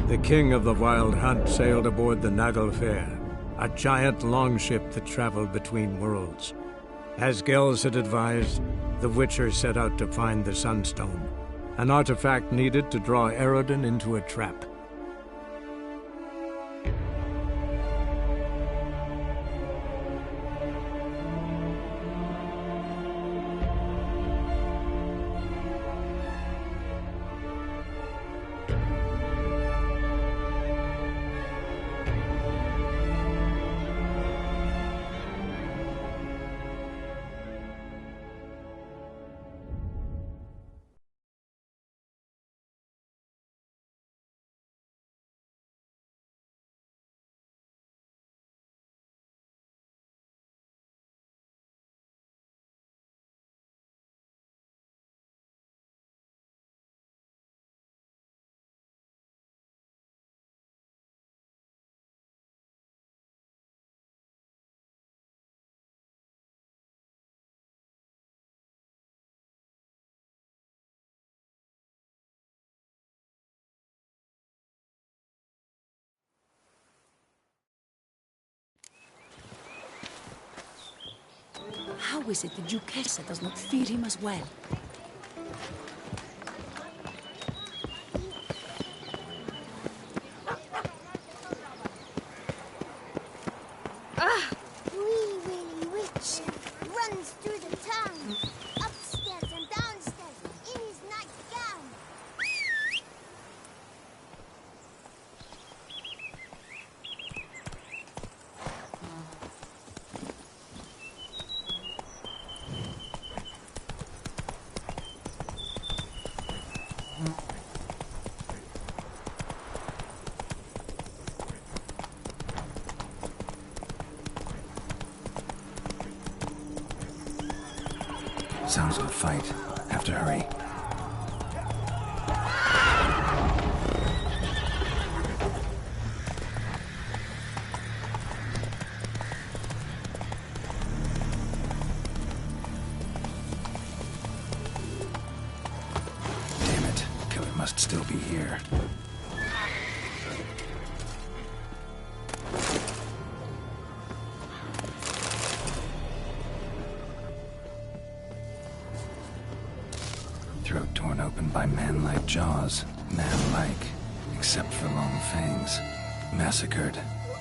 The king of the Wild Hunt sailed aboard the Naglfar, a giant longship that traveled between worlds. As Gels had advised, the Witcher set out to find the Sunstone, an artifact needed to draw Eredin into a trap. How is it the Duquesa does not feed him as well? Wee Willie Witch runs through the town, upstairs and downstairs, in his nightgown. Sounds of a fight. Have to hurry. Damn it. Killer must still be here. Throat torn open by man-like jaws. Man-like, except for long fangs. Massacred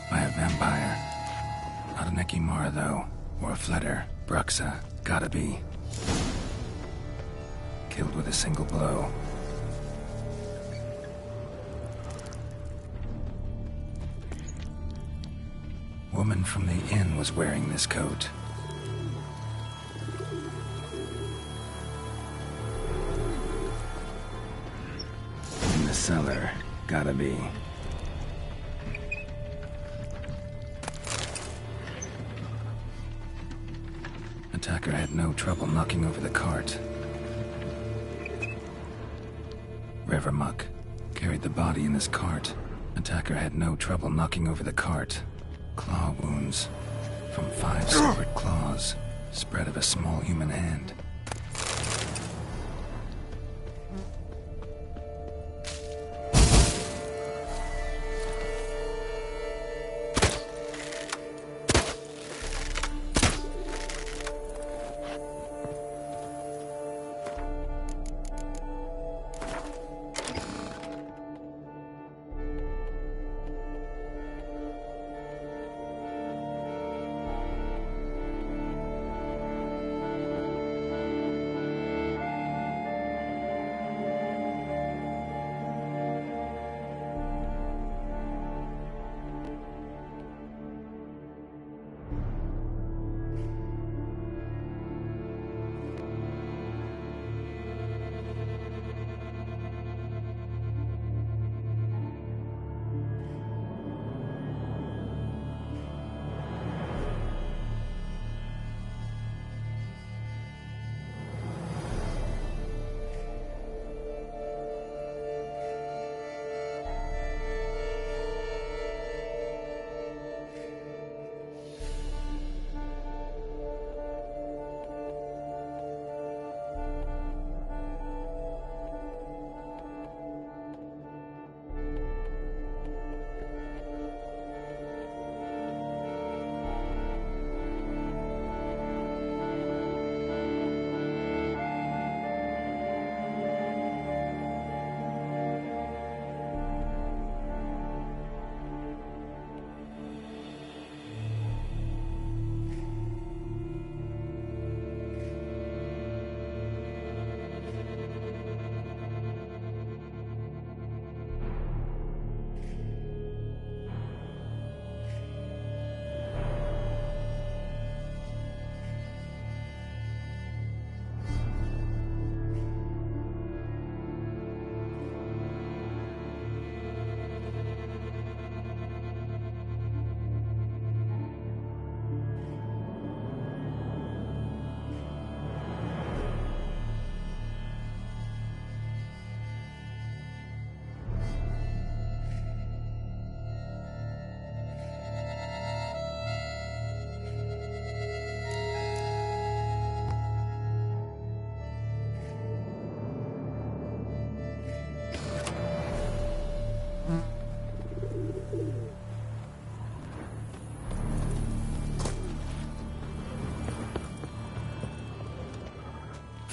by a vampire. Not an Ekimar, though. Or a Fletter. Bruxa. Gotta be. Killed with a single blow. Woman from the inn was wearing this coat. In the cellar. Gotta be. Attacker had no trouble knocking over the cart. Revermuck carried the body in his cart. Attacker had no trouble knocking over the cart. Claw wounds from 5 separate claws, spread of a small human hand.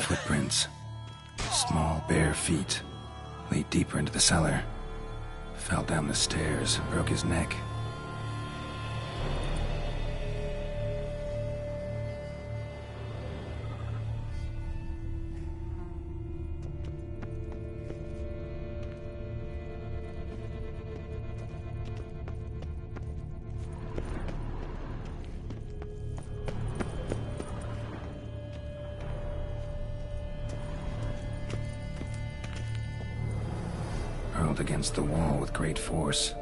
Footprints. Small, bare feet. Lead deeper into the cellar. Fell down the stairs, broke his neck. Hurled against the wall with great force.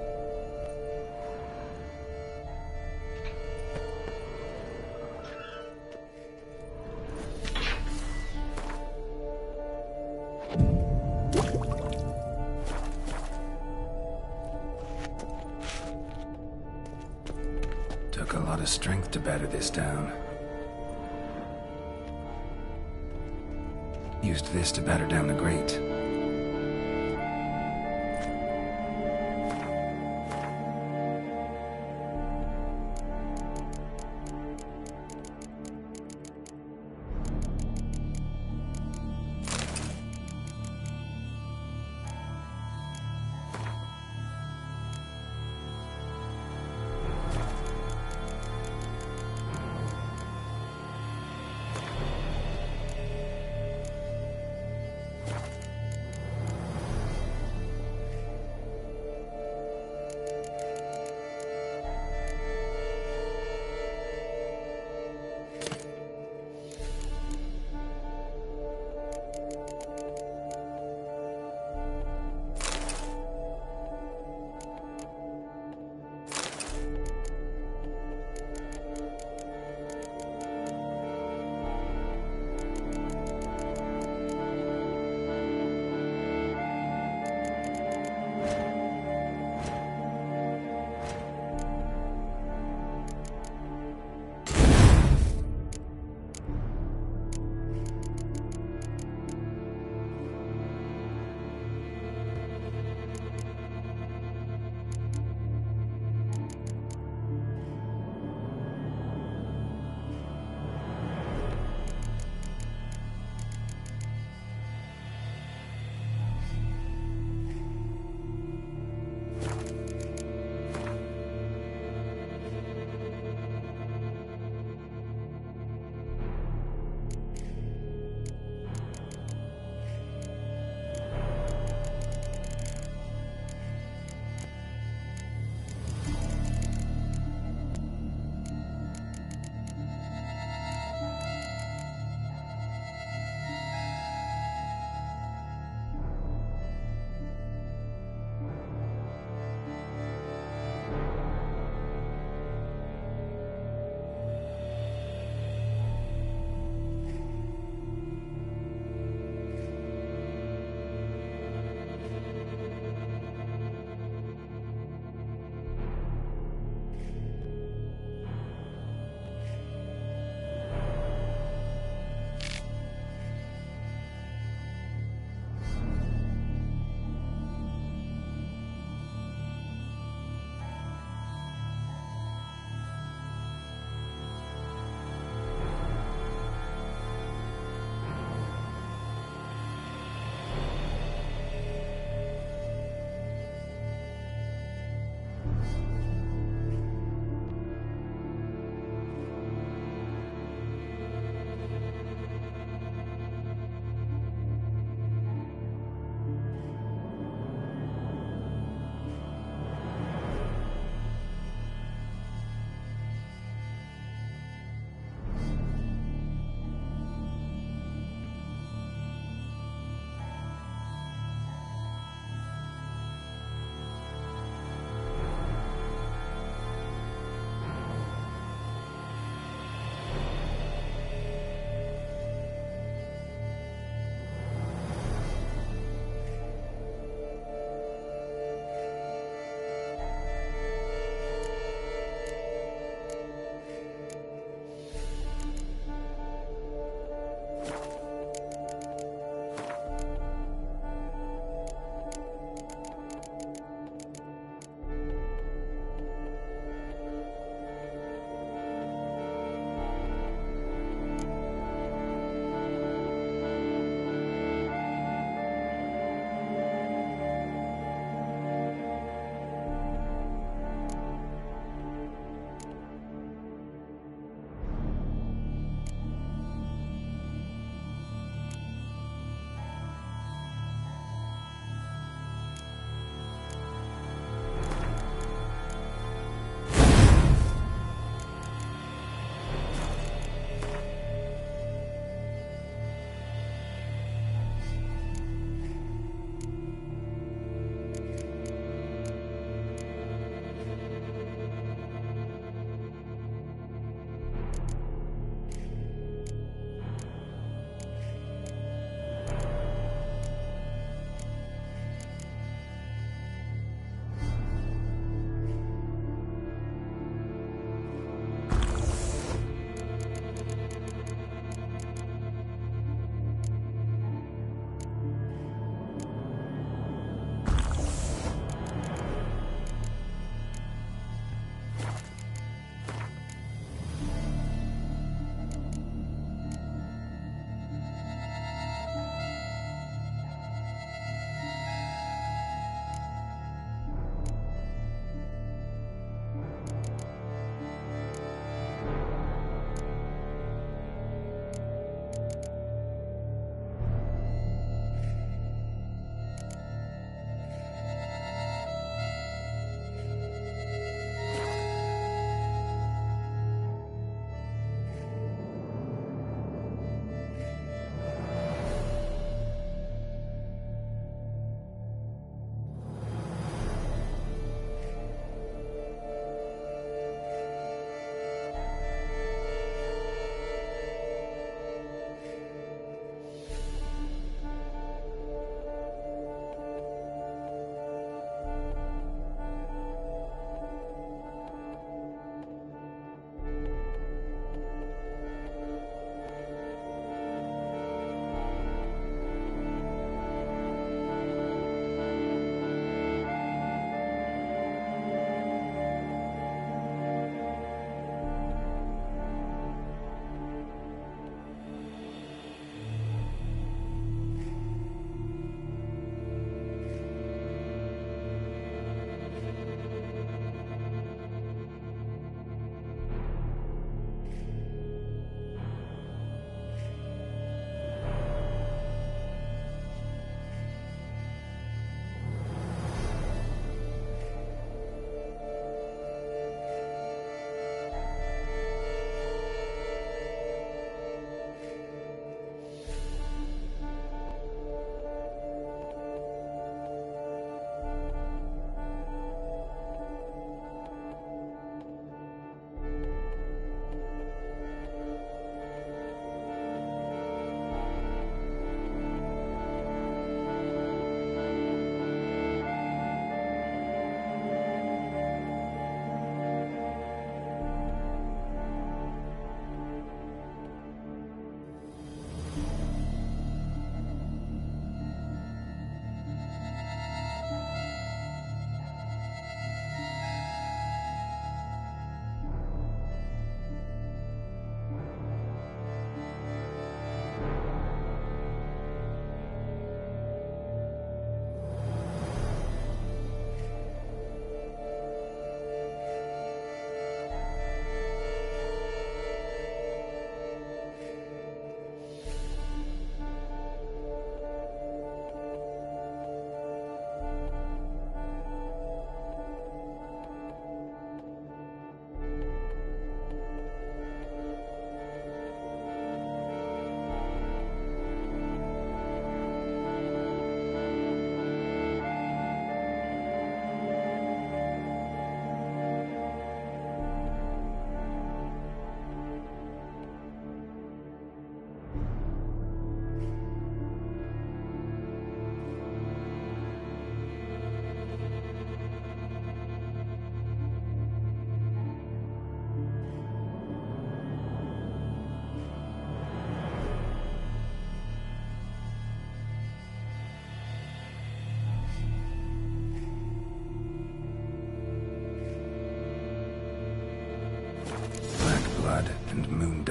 Took a lot of strength to batter this down. Used this to batter down the grate.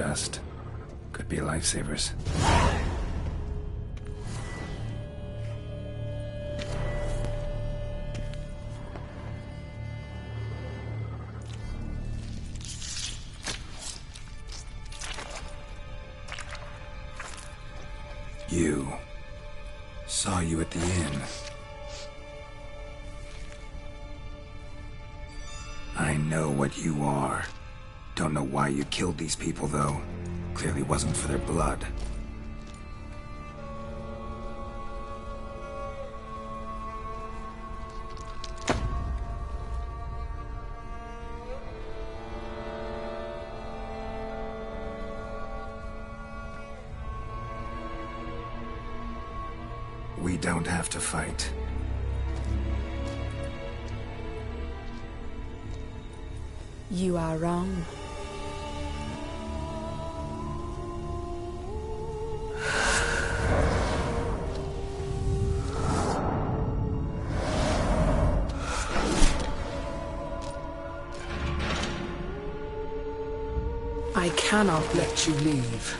dust. Could be lifesavers. You. Saw you at the inn. I know what you are. Don't know why you killed these people, though. Clearly wasn't for their blood. We don't have to fight. You are wrong. I cannot let you leave.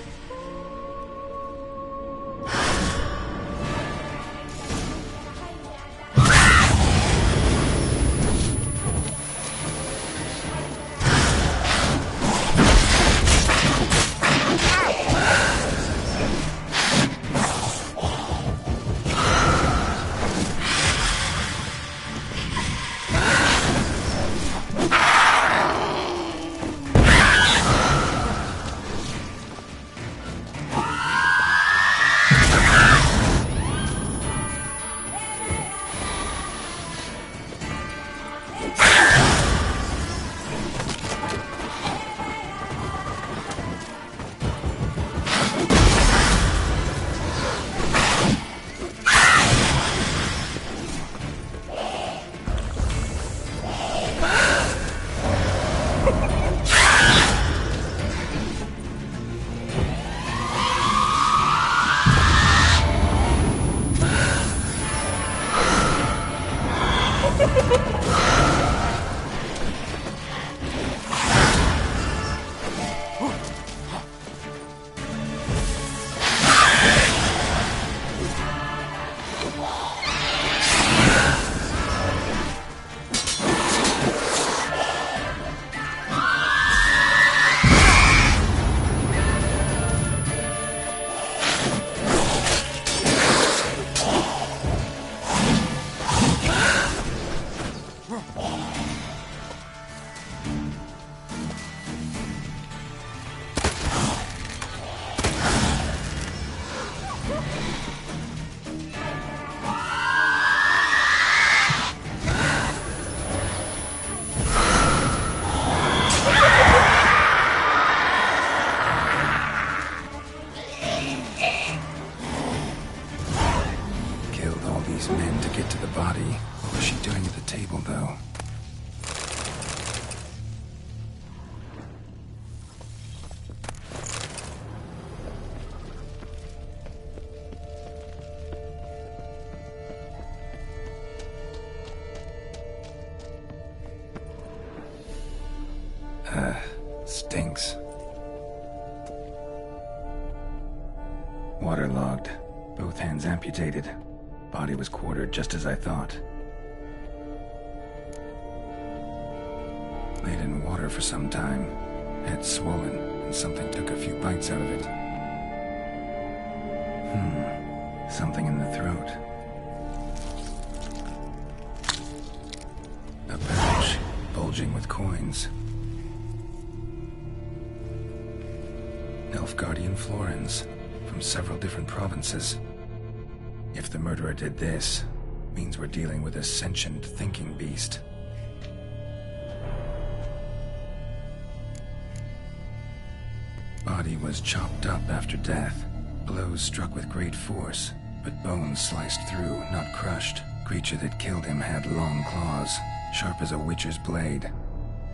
Men to get to the body. What was she doing at the table, though? Stinks. Waterlogged. Both hands amputated. Body was quartered just as I thought. Laid in water for some time. Head swollen, and something took a few bites out of it. Something in the throat. A pouch, bulging with coins. Nilfgaardian florins, from several different provinces. If the murderer did this, means we're dealing with a sentient thinking beast. Body was chopped up after death. Blows struck with great force, but bones sliced through, not crushed. Creature that killed him had long claws, sharp as a witcher's blade.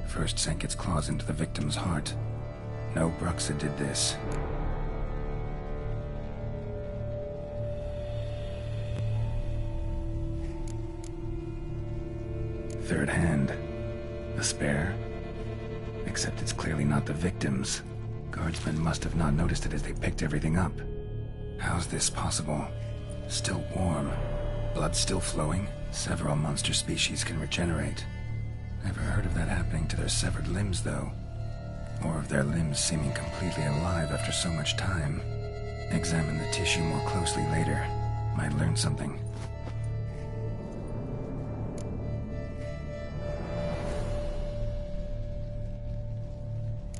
First sank its claws into the victim's heart. No Bruxa did this. Third hand. A spare. Except it's clearly not the victim's. Guardsmen must have not noticed it as they picked everything up. How's this possible? Still warm. Blood still flowing? Several monster species can regenerate. Never heard of that happening to their severed limbs, though. Or of their limbs seeming completely alive after so much time. Examine the tissue more closely later. Might learn something.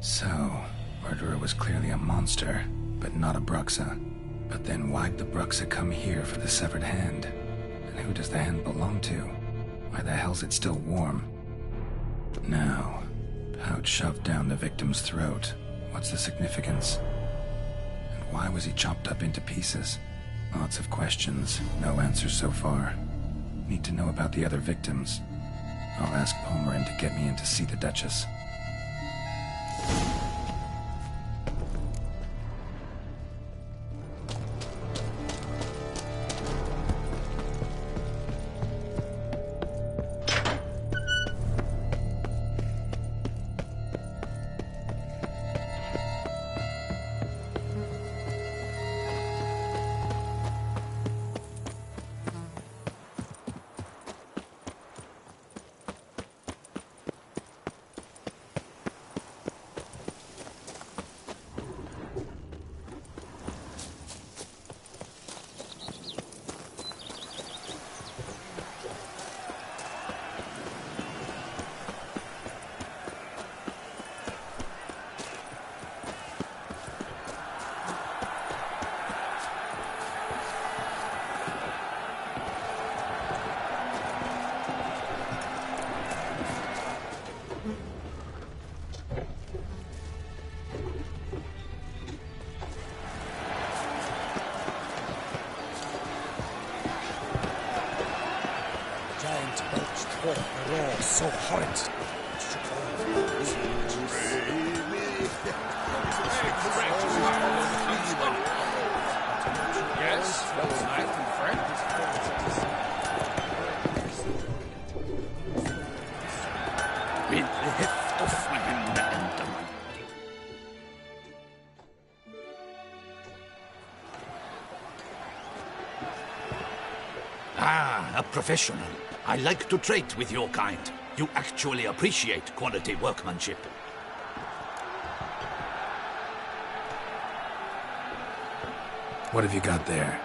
So, Murderer was clearly a monster, but not a Bruxa. But then why'd the Bruxa come here for the severed hand? And who does the hand belong to? Why the hell's it still warm? Now, pouch shoved down the victim's throat. What's the significance? And why was he chopped up into pieces? Lots of questions, no answers so far. Need to know about the other victims. I'll ask Palmerin to get me in to see the Duchess. So hot. Yes, looks nice and fresh. With the heft of my hand and the mighty. Ah, a professional. I like to trade with your kind. You actually appreciate quality workmanship. What have you got there?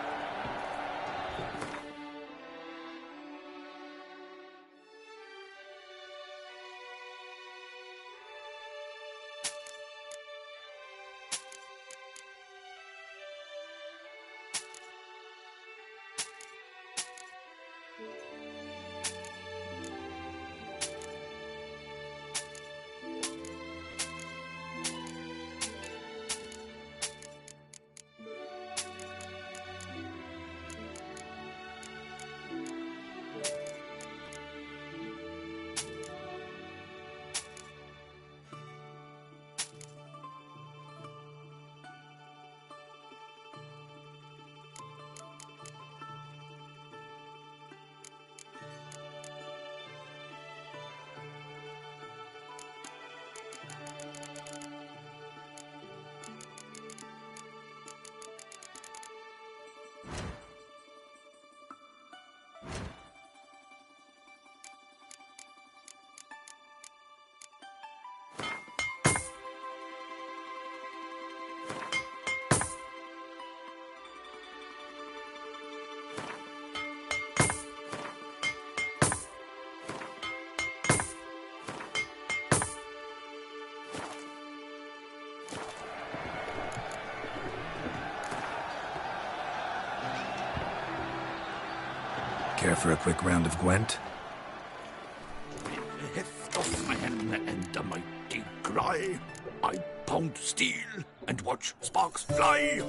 Care for a quick round of Gwent? The heft of my hand and a mighty cry. I pound steel and watch sparks fly.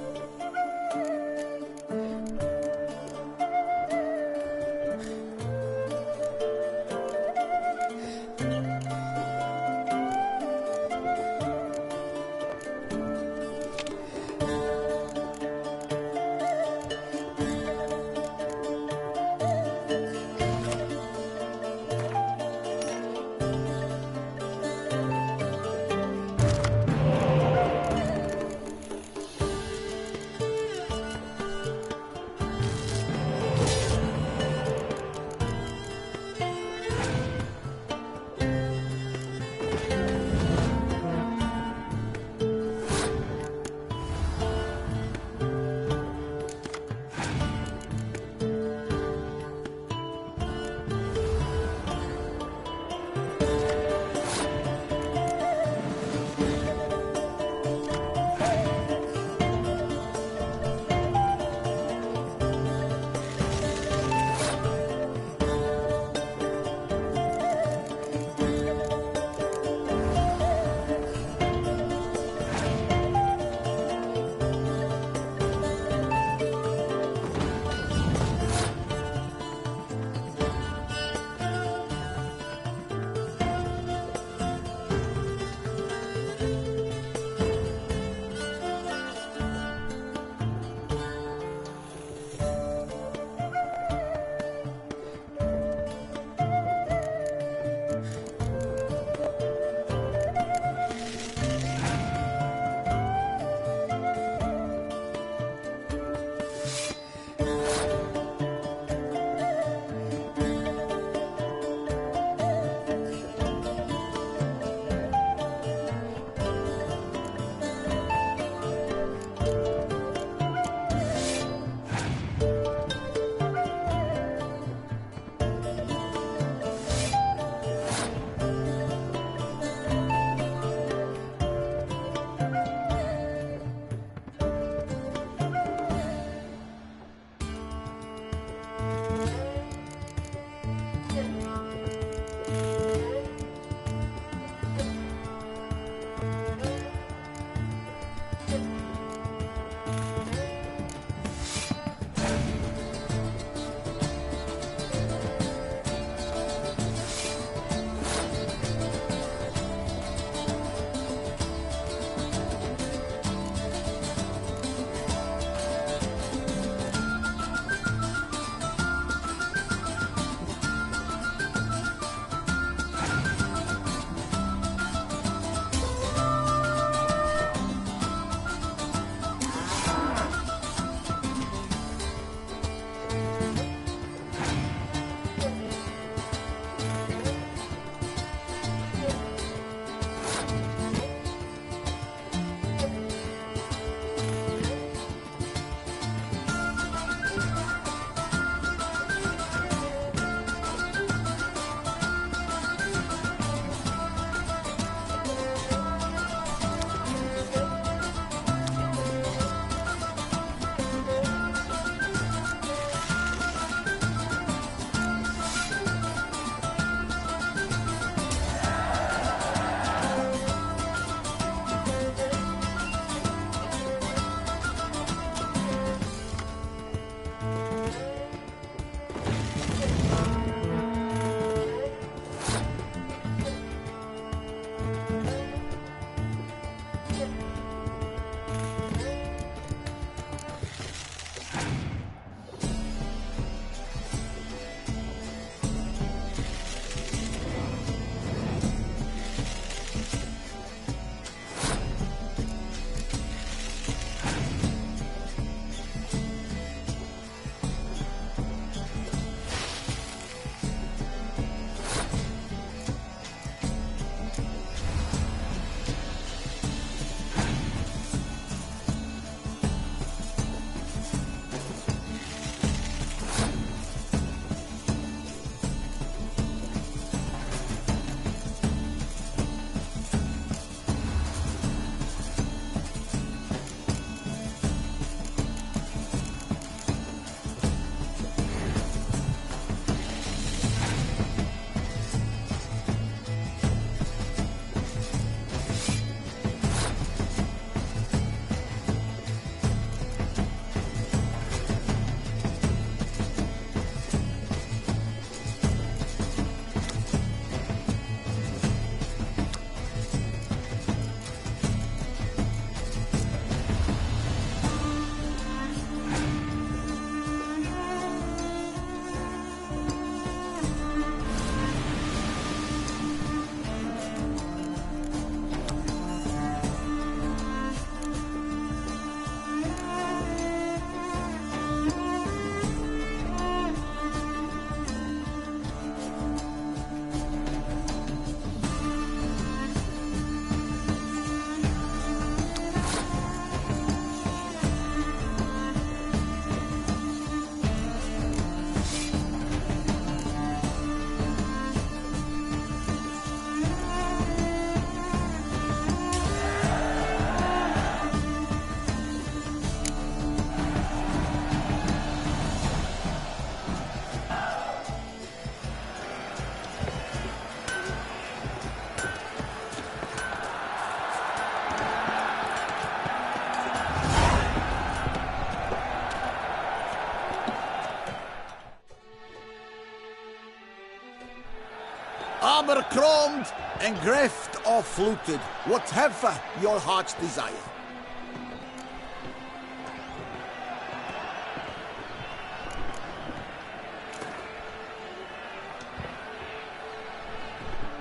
Abercrombed, engreft or fluted, whatever your heart's desire.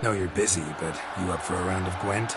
Know you're busy, but you up for a round of Gwent?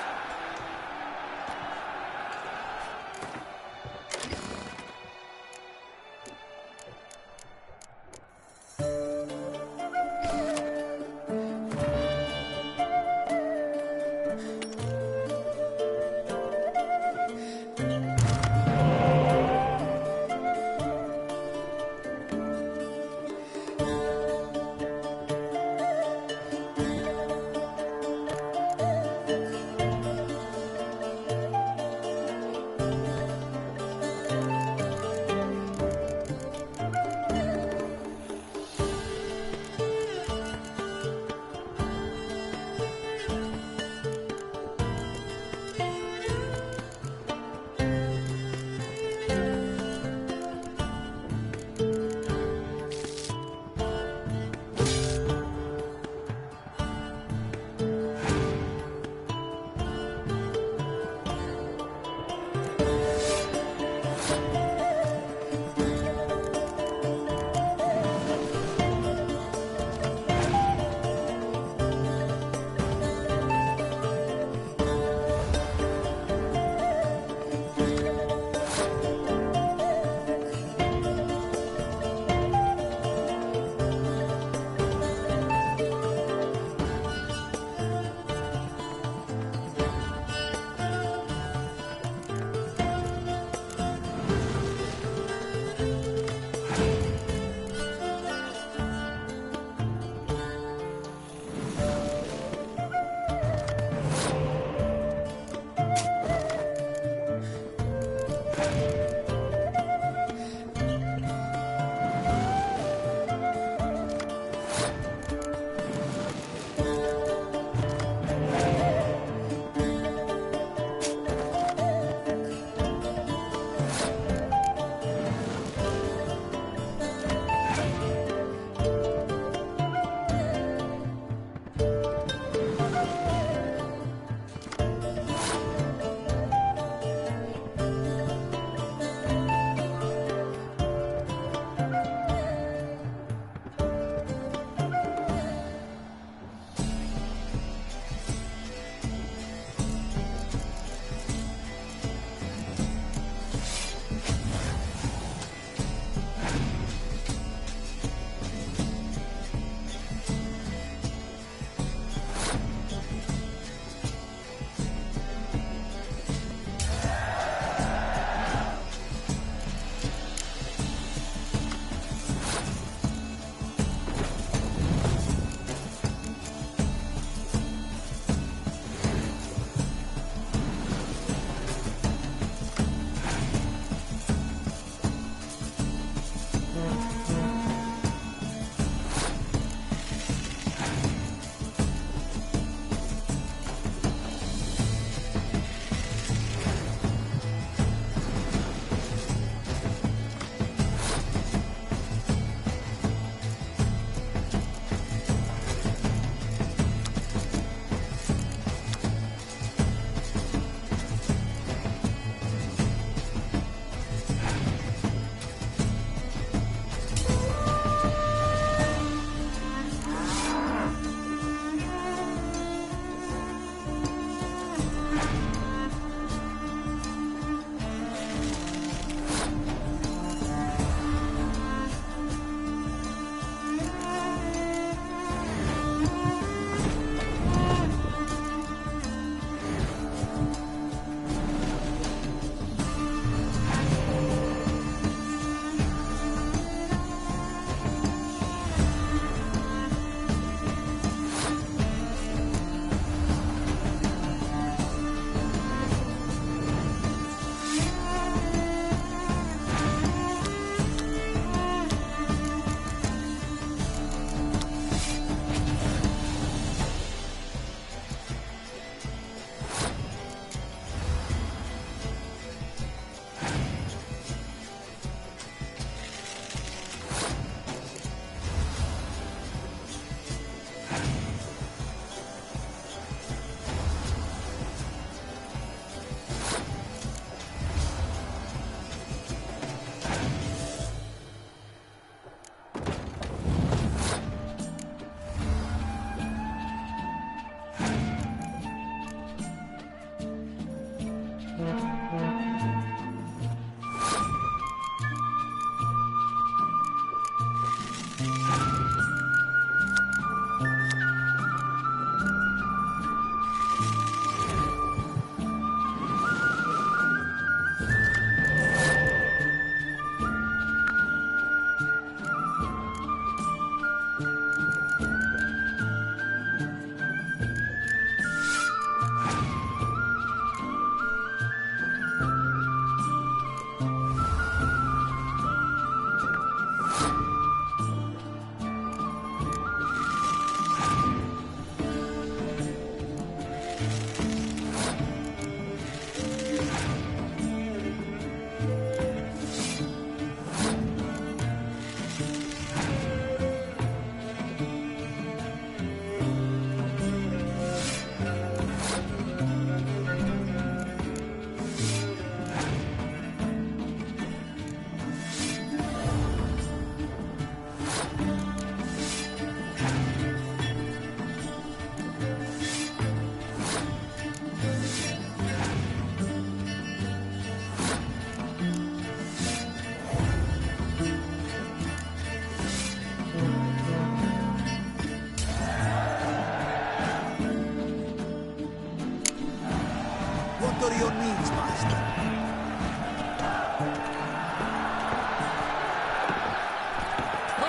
Good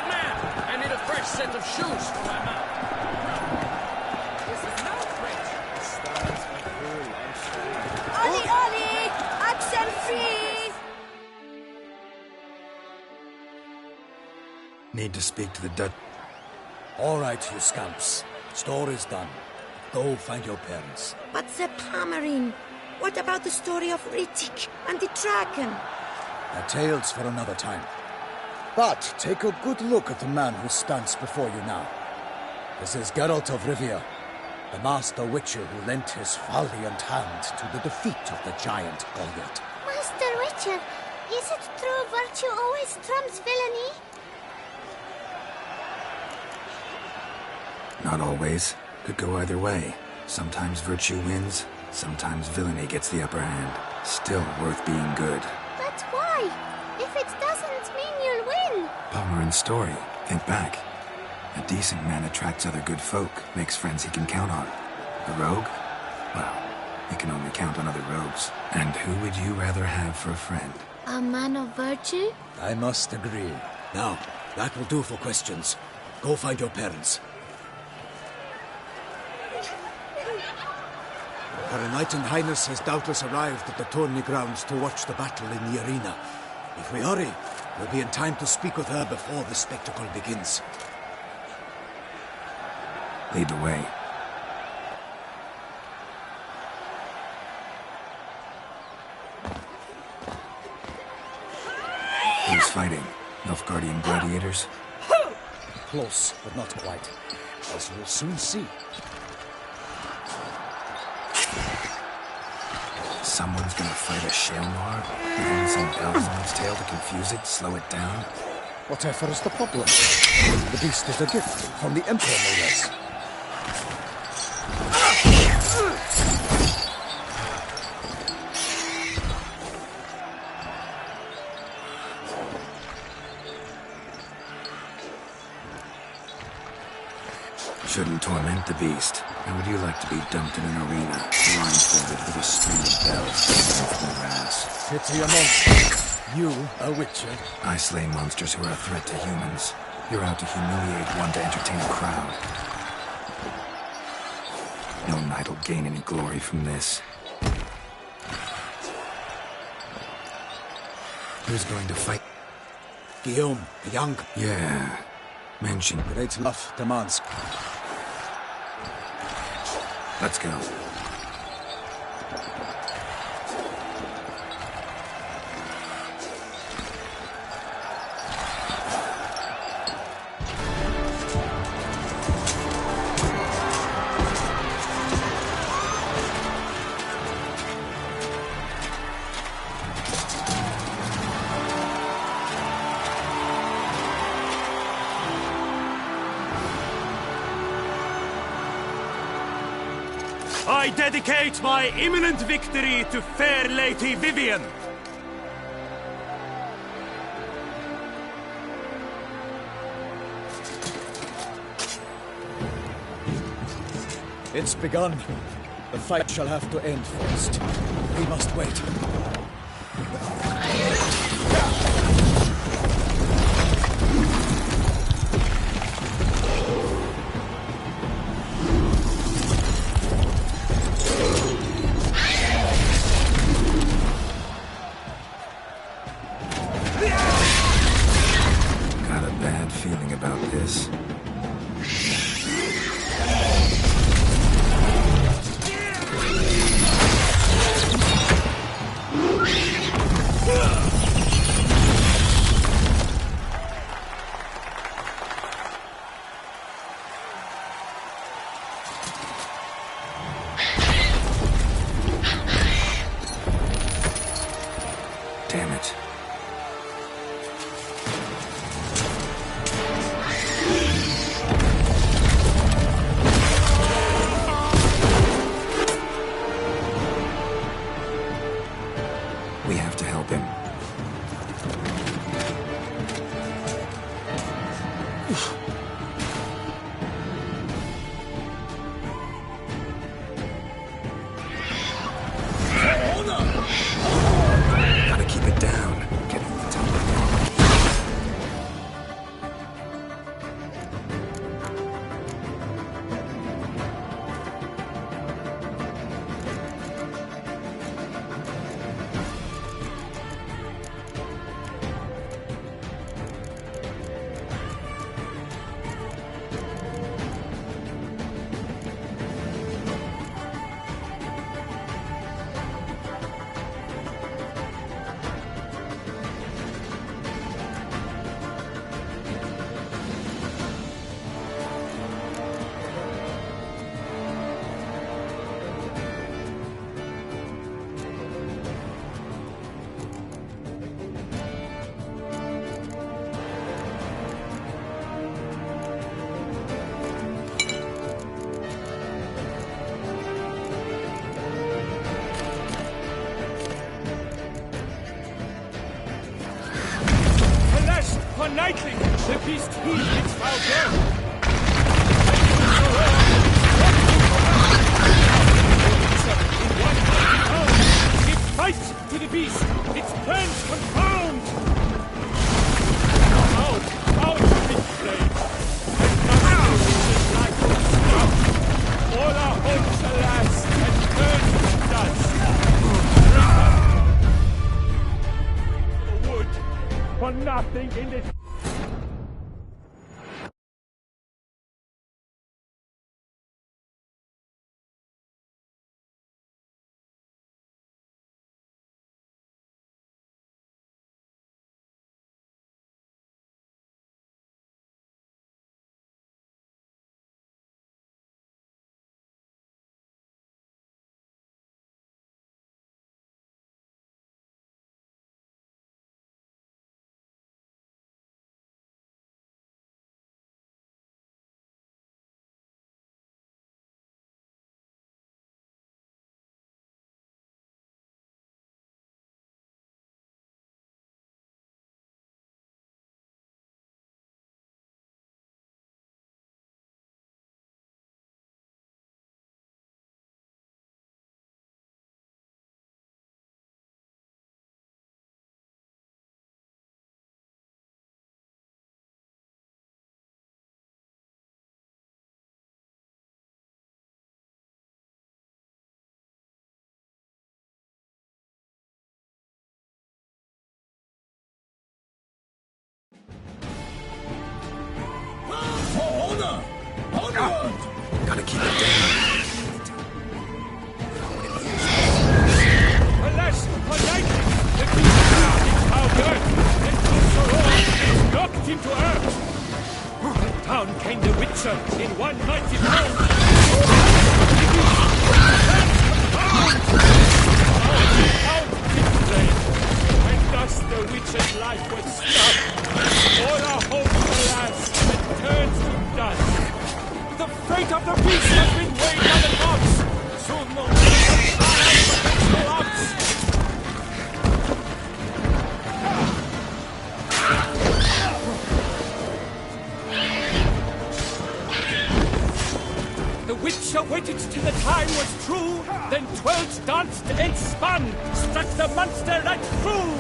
man! I need a fresh set of shoes for my mount. This is no French. Ollie, Ollie! Axel free! Need to speak to the Dutch. All right, you scamps. Story's done. Go find your parents. But the Pomerine, what about the story of Rittik and the dragon? They're tales for another time. But take a good look at the man who stands before you now. This is Geralt of Rivia, the master witcher who lent his valiant hand to the defeat of the giant Goliath. Master Witcher, is it true virtue always trumps villainy? Not always. Could go either way. Sometimes virtue wins, sometimes villainy gets the upper hand. Still worth being good. But why? If it doesn't mean you'll win. Palmer story. Think back. A decent man attracts other good folk, makes friends he can count on. A rogue? Well, you can only count on other rogues. And who would you rather have for a friend? A man of virtue? I must agree. Now, that will do for questions. Go find your parents. Her Enlightened Highness has doubtless arrived at the tourney grounds to watch the battle in the arena. If we hurry, we'll be in time to speak with her before the spectacle begins. Lead the way. Who's fighting? Nilfgaardian gladiators? Close, but not quite. As you'll soon see. Someone's gonna fight a Shalmar? Even some bells on its tail to confuse it, slow it down? Whatever is the problem? The beast is a gift from the Emperor, no less. Shouldn't torment the beast. How would you like to be dumped in an arena, blindfolded with a string of bells hanging from your ass? Pity a monster. You, a witcher. I slay monsters who are a threat to humans. You're out to humiliate one to entertain a crowd. No knight will gain any glory from this. Who's going to fight? Guillaume, the young. Yeah, mention. Great love demands. Let's go. I dedicate my imminent victory to fair Lady Vivian. It's begun. The fight shall have to end first. We must wait. Got a bad feeling about this. Damn it. One nightling, the beast healed its foul girl. It fights to the beast, its plans confirmed. Out of its blade. All our hopes, alas, had turned to dust. Wood for nothing in this. Gotta keep it down. Alas, for lightning, the beast is how good, and Kusoror knocked him to earth. And down came the Witcher in one mighty blow. Out its blade, and thus the Witcher's life was snuffed. All our hopes, alas, had turned to dust. The fate of the beast has been weighed by the gods. Soon no one The Witcher waited till the time was true, then twirled, danced, and spun, struck the monster right through.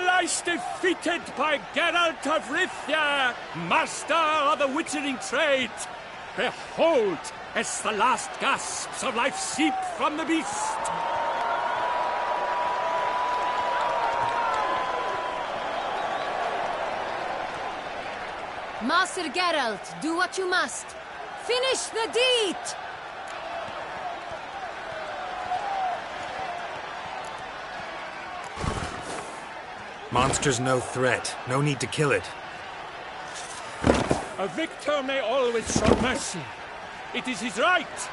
lies defeated by Geralt of Rivia, master of the witchering trade. Behold, as the last gasps of life seep from the beast. Master Geralt, do what you must. Finish the deed! Monster's no threat. No need to kill it. A victor may always show mercy. It is his right.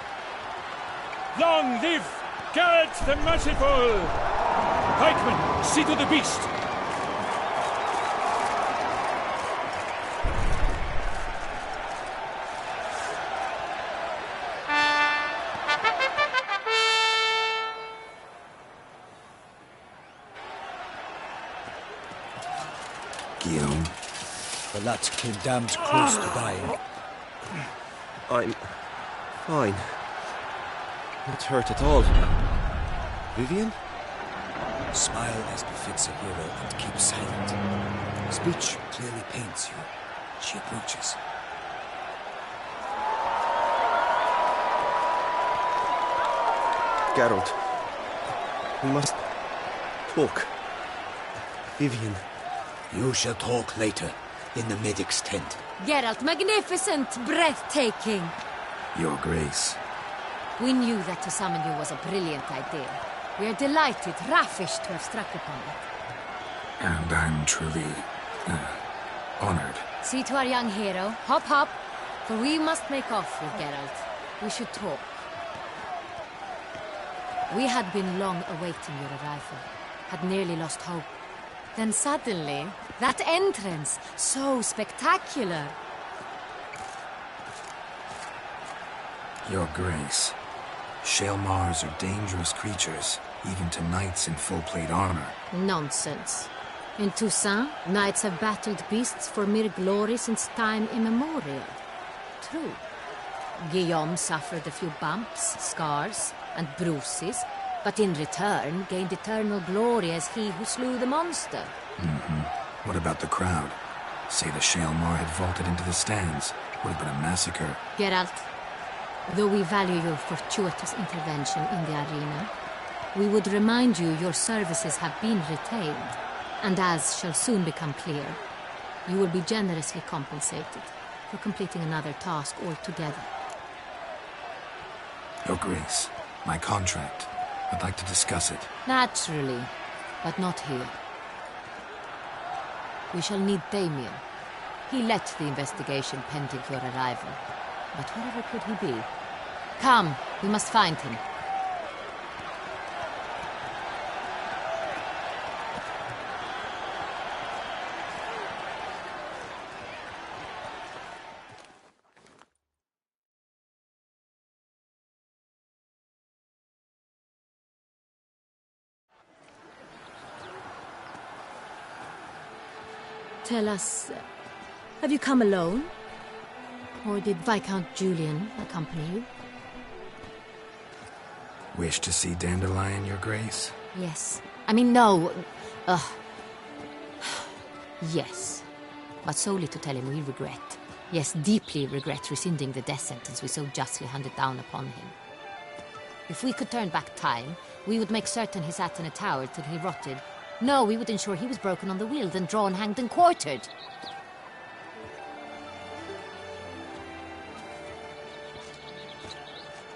Long live Geralt the Merciful! Pikemen, see to the beast. Guillaume. The lad came damned close to dying. I'm fine. Not hurt at all. Vivian? Smile as befits a hero and keep silent. Speech clearly paints you. She approaches. Geralt. We must talk. Vivian. You shall talk later, in the medic's tent. Geralt, magnificent, breathtaking. Your Grace. We knew that to summon you was a brilliant idea. We are delighted, ravished to have struck upon it. And I'm truly, honored. See to our young hero. Hop, hop. For we must make off with Geralt. We should talk. We had been long awaiting your arrival. Had nearly lost hope. Then suddenly, that entrance, so spectacular. Your Grace. Shaelmars are dangerous creatures, even to knights in full-plate armor. Nonsense. In Toussaint, knights have battled beasts for mere glory since time immemorial. True. Guillaume suffered a few bumps, scars, and bruises, but in return gained eternal glory as he who slew the monster. What about the crowd? Say the Shaelmar had vaulted into the stands. Would have been a massacre. Geralt, though we value your fortuitous intervention in the arena, we would remind you your services have been retained, and as shall soon become clear, you will be generously compensated for completing another task altogether. Your Grace, my contract. I'd like to discuss it. Naturally, but not here. We shall need Damien. He led the investigation pending your arrival. But wherever could he be? Come, we must find him. Tell us, have you come alone? Or did Viscount Julian accompany you? Wish to see Dandelion, Your Grace? Yes. I mean, no. Yes. But solely to tell him we regret. Yes, deeply regret rescinding the death sentence we so justly handed down upon him. If we could turn back time, we would make certain he sat in a tower till he rotted. No, we would ensure he was broken on the wheel, then drawn, hanged, and quartered.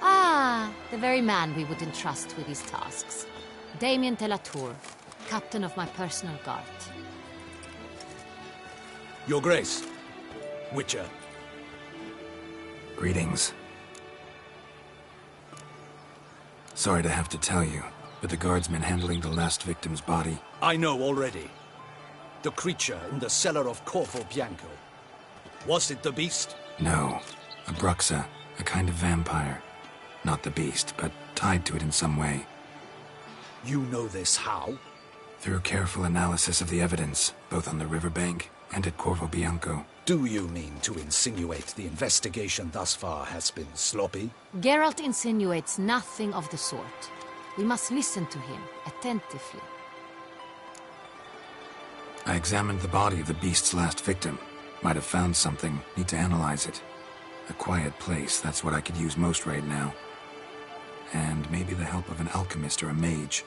Ah, the very man we would entrust with these tasks. Damien de la Tour, captain of my personal guard. Your Grace, Witcher. Greetings. Sorry to have to tell you, but the guardsman handling the last victim's body... I know already. The creature in the cellar of Corvo Bianco. Was it the beast? No. A Bruxa, a kind of vampire. Not the beast, but tied to it in some way. You know this how? Through careful analysis of the evidence, both on the riverbank and at Corvo Bianco. Do you mean to insinuate the investigation thus far has been sloppy? Geralt insinuates nothing of the sort. We must listen to him attentively. I examined the body of the beast's last victim. Might have found something. Need to analyze it. A quiet place, that's what I could use most right now. And maybe the help of an alchemist or a mage.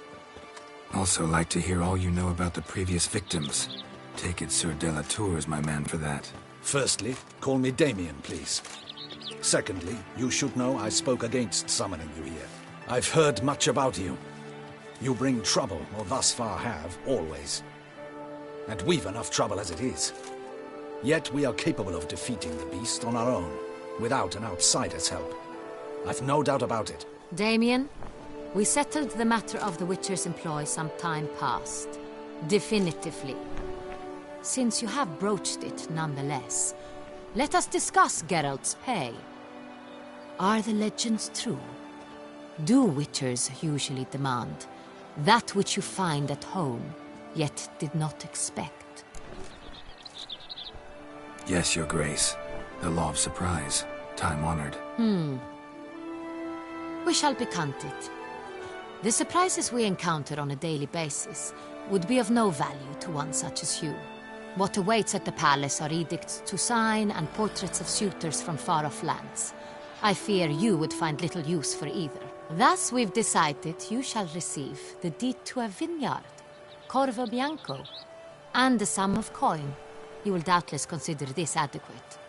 Also like to hear all you know about the previous victims. Take it Sir Delatour is my man for that. Firstly, call me Damien, please. Secondly, you should know I spoke against summoning you here. I've heard much about you. You bring trouble, or thus far have, always. And we've enough trouble as it is. Yet we are capable of defeating the beast on our own, without an outsider's help. I've no doubt about it. Damien, we settled the matter of the Witcher's employ some time past. Definitively. Since you have broached it nonetheless, let us discuss Geralt's pay. Are the legends true? Do Witchers usually demand that which you find at home, yet did not expect? Yes, Your Grace. The law of surprise. Time-honored. We shall be content. The surprises we encounter on a daily basis would be of no value to one such as you. What awaits at the palace are edicts to sign and portraits of suitors from far-off lands. I fear you would find little use for either. Thus we've decided you shall receive the deed to a vineyard, Corvo Bianco, and a sum of coin. You will doubtless consider this adequate.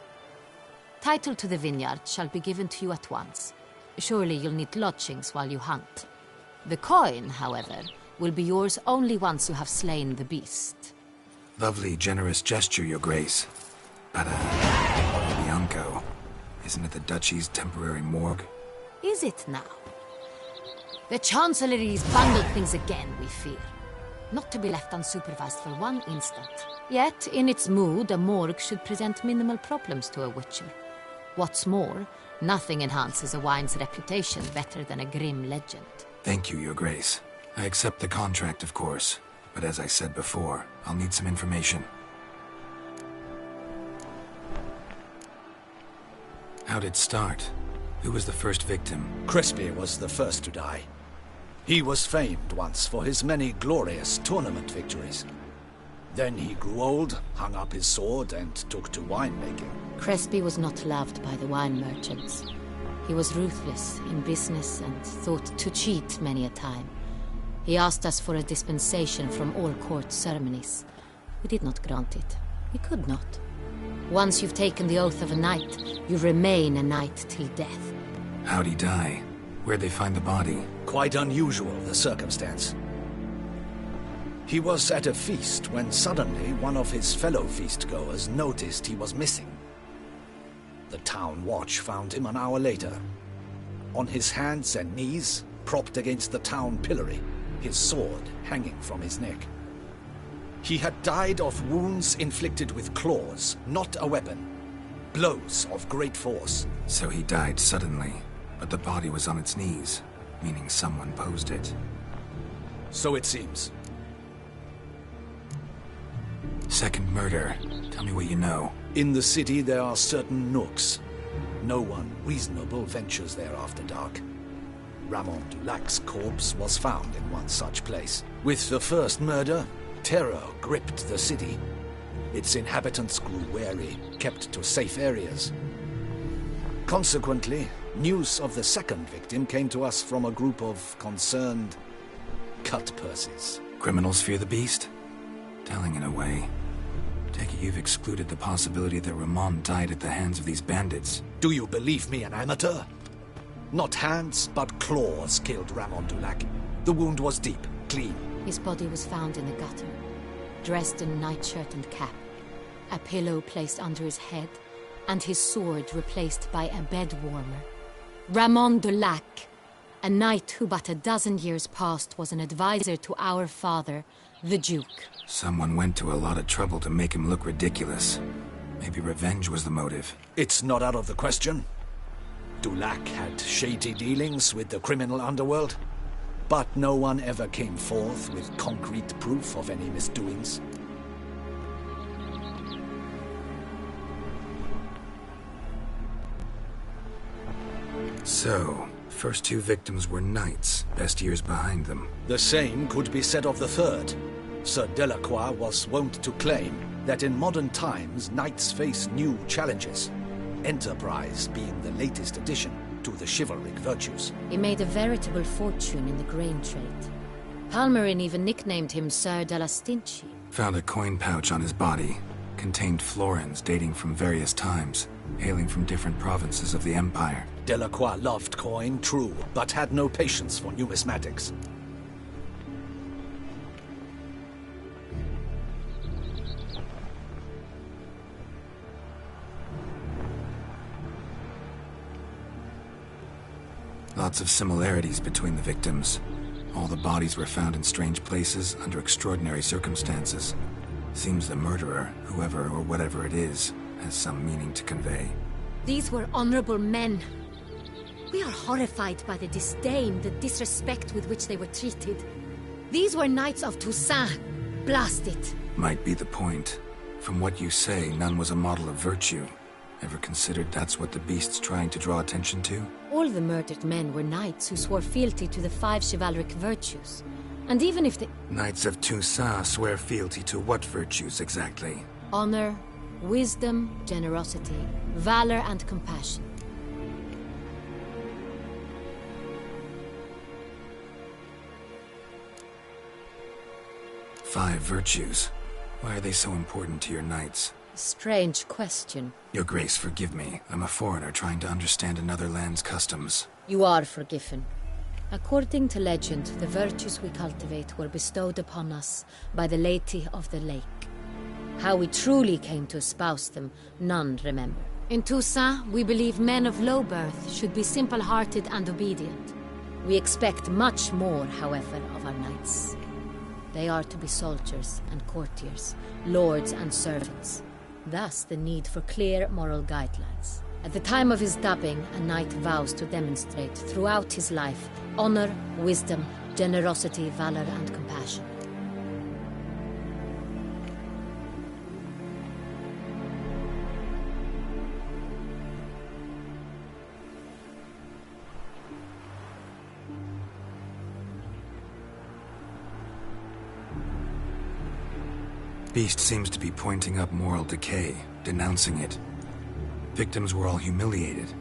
Title to the vineyard shall be given to you at once. Surely you'll need lodgings while you hunt. The coin, however, will be yours only once you have slain the beast. Lovely, generous gesture, Your Grace. But, Bianco, isn't it the Duchy's temporary morgue? Is it now? The Chancellery's bungled things again, we fear. Not to be left unsupervised for one instant. Yet, in its mood, a morgue should present minimal problems to a Witcher. What's more, nothing enhances a wine's reputation better than a grim legend. Thank you, Your Grace. I accept the contract, of course. But as I said before, I'll need some information. How'd it start? Who was the first victim? Crespi was the first to die. He was famed once for his many glorious tournament victories. Then he grew old, hung up his sword, and took to winemaking. Crespi was not loved by the wine merchants. He was ruthless in business and thought to cheat many a time. He asked us for a dispensation from all court ceremonies. We did not grant it. We could not. Once you've taken the oath of a knight, you remain a knight till death. How'd he die? Where'd they find the body? Quite unusual, the circumstance. He was at a feast when suddenly one of his fellow feastgoers noticed he was missing. The town watch found him an hour later. On his hands and knees, propped against the town pillory, his sword hanging from his neck. He had died of wounds inflicted with claws, not a weapon. Blows of great force. So he died suddenly, but the body was on its knees, meaning someone posed it. So it seems. Second murder. Tell me what you know. In the city there are certain nooks. No one reasonable ventures there after dark. Ramon Dulac's corpse was found in one such place. With the first murder, terror gripped the city. Its inhabitants grew wary, kept to safe areas. Consequently, news of the second victim came to us from a group of concerned cut-purses. Criminals fear the beast? Telling in a way. Take it you've excluded the possibility that Ramon died at the hands of these bandits. Do you believe me an amateur? Not hands, but claws killed Ramon Dulac. The wound was deep, clean. His body was found in the gutter, dressed in nightshirt and cap, a pillow placed under his head, and his sword replaced by a bed warmer. Ramon Dulac, a knight who but a dozen years past was an advisor to our father, the Duke. Someone went to a lot of trouble to make him look ridiculous. Maybe revenge was the motive. It's not out of the question. Dulac had shady dealings with the criminal underworld, but no one ever came forth with concrete proof of any misdoings. So, first two victims were knights, best years behind them. The same could be said of the third. Sir Delacroix was wont to claim that in modern times knights face new challenges, enterprise being the latest addition to the chivalric virtues. He made a veritable fortune in the grain trade. Palmerin even nicknamed him Sir de la Stinchi. Found a coin pouch on his body. Contained florins dating from various times, hailing from different provinces of the Empire. Delacroix loved coin, true, but had no patience for numismatics. Lots of similarities between the victims. All the bodies were found in strange places under extraordinary circumstances. Seems the murderer, whoever or whatever it is, has some meaning to convey. These were honorable men. We are horrified by the disdain, the disrespect with which they were treated. These were knights of Toussaint. Blast it. Might be the point. From what you say, none was a model of virtue. Ever considered that's what the beast's trying to draw attention to? All the murdered men were knights who swore fealty to the 5 chivalric virtues. And even if the Knights of Toussaint swear fealty to what virtues exactly? honor, wisdom, generosity, valor, and compassion. Five virtues. Why are they so important to your knights? Strange question. Your Grace, forgive me. I'm a foreigner trying to understand another land's customs. You are forgiven. According to legend, the virtues we cultivate were bestowed upon us by the Lady of the Lake. How we truly came to espouse them, none remember. In Toussaint, we believe men of low birth should be simple-hearted and obedient. We expect much more, however, of our knights. They are to be soldiers and courtiers, lords and servants. Thus, the need for clear moral guidelines. At the time of his dubbing, a knight vows to demonstrate throughout his life honor, wisdom, generosity, valor, and compassion. Beast seems to be pointing up moral decay, denouncing it. Victims were all humiliated.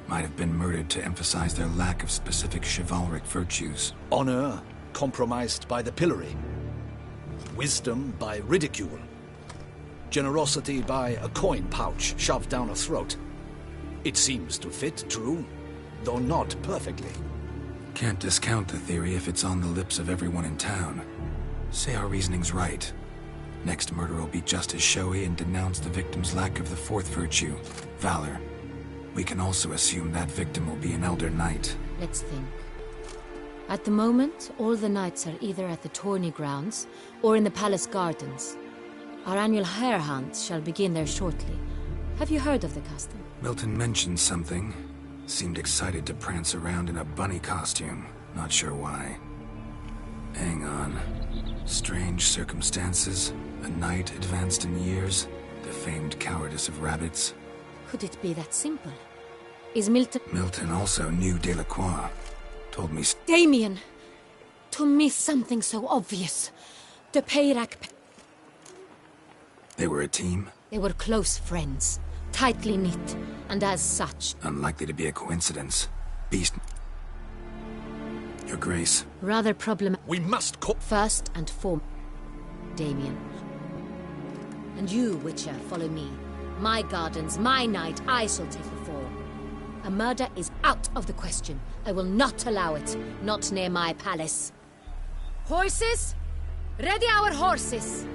Might have been murdered to emphasize their lack of specific chivalric virtues. Honor compromised by the pillory. Wisdom by ridicule. Generosity by a coin pouch shoved down a throat. It seems to fit, true, though not perfectly. Can't discount the theory if it's on the lips of everyone in town. Say our reasoning's right. Next murder will be just as showy and denounce the victim's lack of the fourth virtue, valor. We can also assume that victim will be an elder knight. Let's think. At the moment, all the knights are either at the tourney grounds or in the palace gardens. Our annual hare hunt shall begin there shortly. Have you heard of the custom? Milton mentioned something. Seemed excited to prance around in a bunny costume. Not sure why. Hang on. Strange circumstances. A knight advanced in years. The famed cowardice of rabbits. Could it be that simple? Is Milton... Milton also knew Delacroix. Told me... Damien! To miss something so obvious. The Peyrac... They were a team? They were close friends. Tightly knit. And as such... Unlikely to be a coincidence. Beast... Your Grace. Rather problem... We must First and foremost, Damien. And you, Witcher, follow me. My gardens, my knight, I shall take the fall. A murder is out of the question. I will not allow it. Not near my palace. Horses? Ready our horses!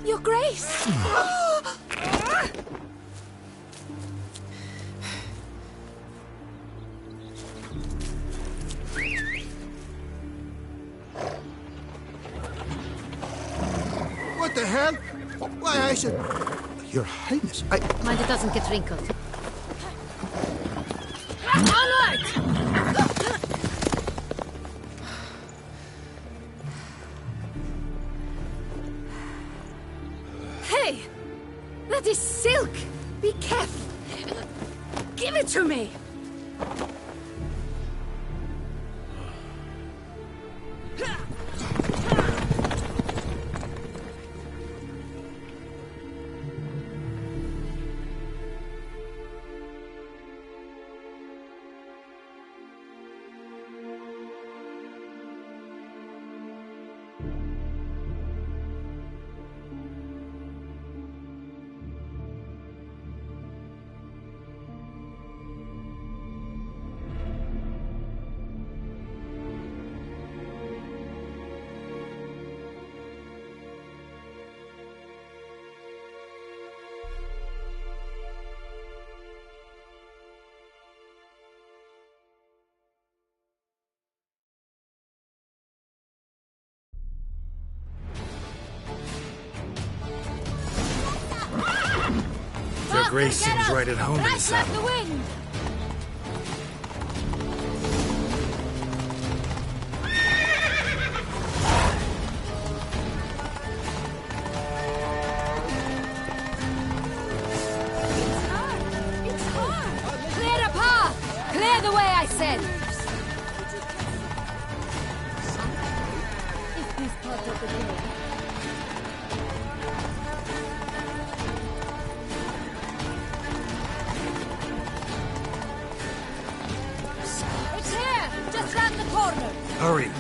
Your Grace! What the hell? Why, I said... Your Highness, I... Mind it doesn't get wrinkled. Onward! That is silk! Be careful! Give it to me! Their grace seems right at home in the Right like the saddle. wind! It's hard! Clear the path! Clear the way, I said! Is this part of the game? It's here! Just round the corner! Hurry!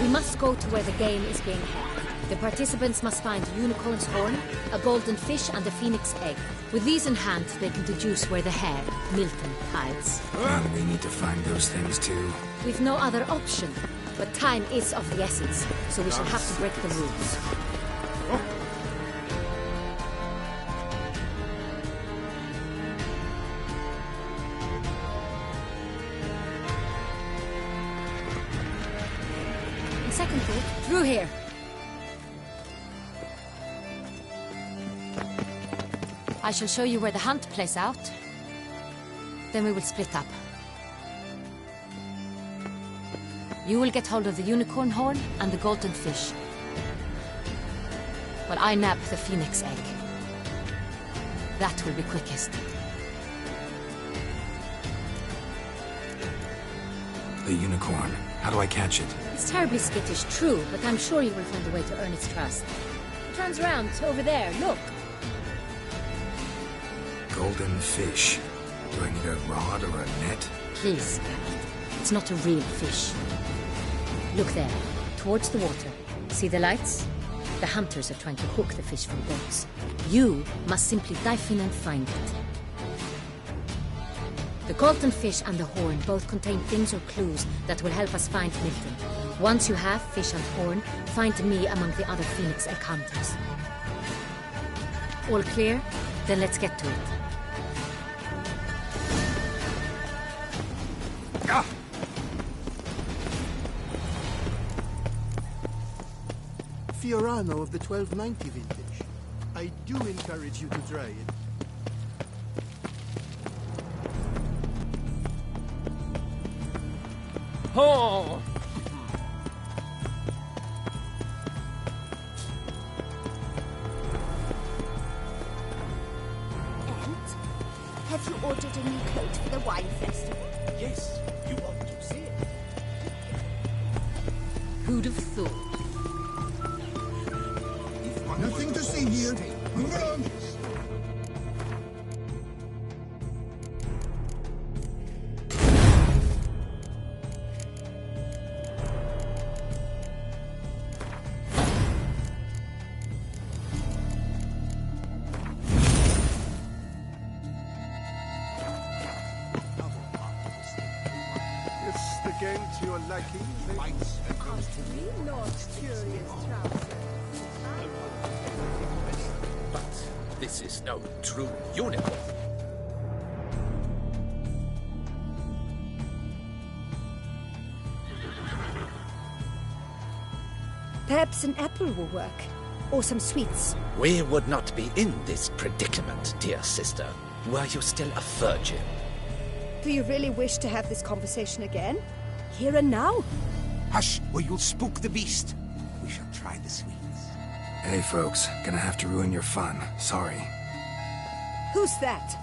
We must go to where the game is being held. The participants must find a unicorn's horn, a golden fish, and a phoenix egg. With these in hand, they can deduce where the hare, Milton, hides. And we need to find those things too. We've no other option. But time is of the essence, so we shall have to break the rules. In second thought, through here. I shall show you where the hunt plays out. Then we will split up. You will get hold of the unicorn horn and the golden fish, while I nab the phoenix egg. That will be quickest. The unicorn. How do I catch it? It's terribly skittish, true, but I'm sure you will find a way to earn its trust. It turns around, over there, look. Golden fish. Do I need a rod or a net? Please, Geralt. It's not a real fish. Look there, towards the water. See the lights? The hunters are trying to hook the fish from boats. You must simply dive in and find it. The golden fish and the horn both contain things or clues that will help us find Milton. Once you have fish and horn, find me among the other phoenix egg hunters. All clear? Then let's get to it. Fiorano of the 1290 vintage. I do encourage you to try it. Oh! And have you ordered a new coat for the wine festival? Yes, you want to see it. Who'd have thought? Nothing to see here. Run! It's the game to your liking. Not curious trousers. But this is no true unicorn. Perhaps an apple will work. Or some sweets. We would not be in this predicament, dear sister, were you still a virgin. Do you really wish to have this conversation again? Here and now? Hush, or you'll spook the beast. We shall try the sweets. Hey folks, gonna have to ruin your fun. Sorry. Who's that?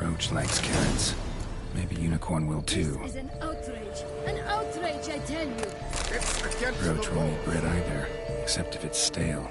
Roach likes carrots. Maybe Unicorn will too. This is an outrage. An outrage, I tell you. It's against Roach the won't law. eat bread either, except if it's stale.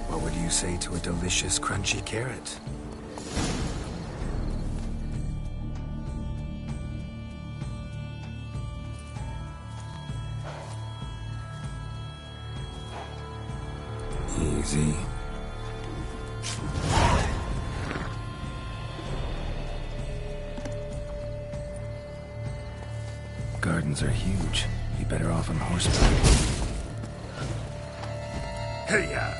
What would you say to a delicious, crunchy carrot? Easy. Gardens are huge. Be better off on horseback. Hey-ya!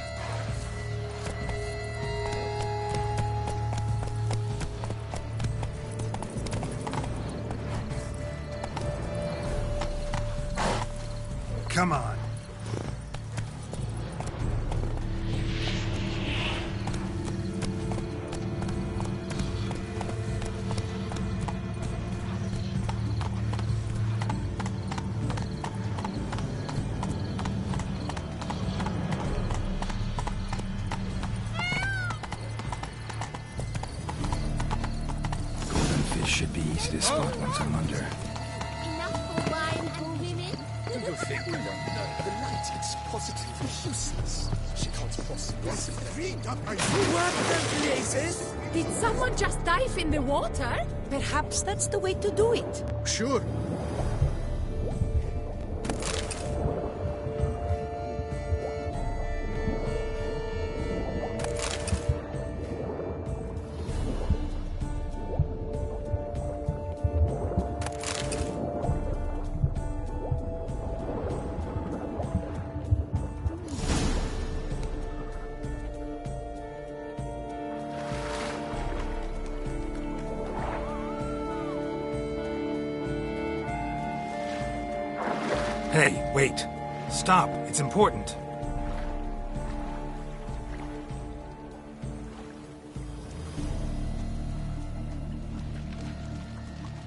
Come on. Golden fish should be easy to spot once I'm under. Enough for wine and women? Do you think I don't know? The light is positively useless. She can't possibly... Did someone just dive in the water? Perhaps that's the way to do it. Sure. Hey, wait. Stop. It's important.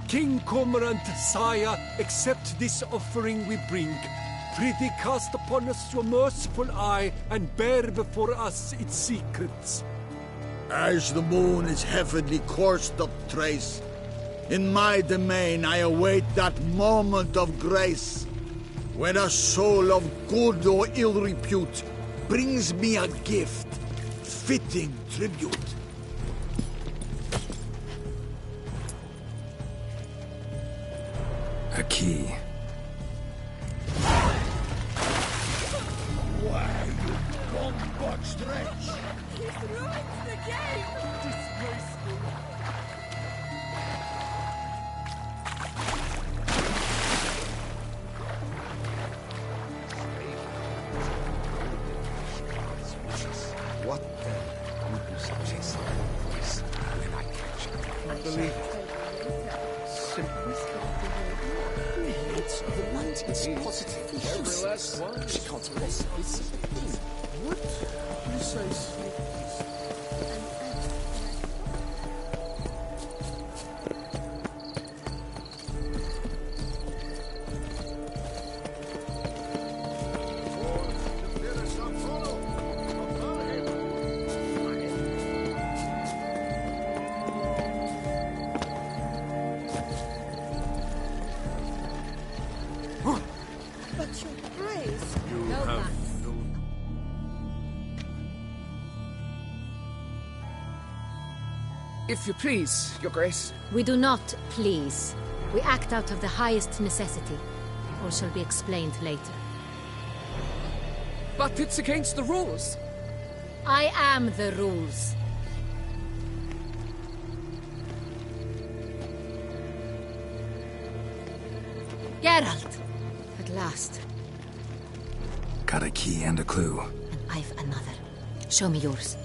King Cormorant, sire, accept this offering we bring. Prithee cast upon us your merciful eye and bear before us its secrets. As the moon is heavenly coursed up trace, in my domain I await that moment of grace, when a soul of good or ill repute brings me a gift, fitting tribute. A key. Why, you bombard stretch? He's ruined the game! Disgraceful. What then would you suggest this when I catch it? Believe it. Simply it's the light is positively useless. She can't possibly see the thing. What precisely? But your grace. You No have thanks. no... If you please, Your Grace. We do not please. We act out of the highest necessity. All shall be explained later. But it's against the rules. I am the rules. Geralt! At last. Got a key and a clue. And I've another. Show me yours.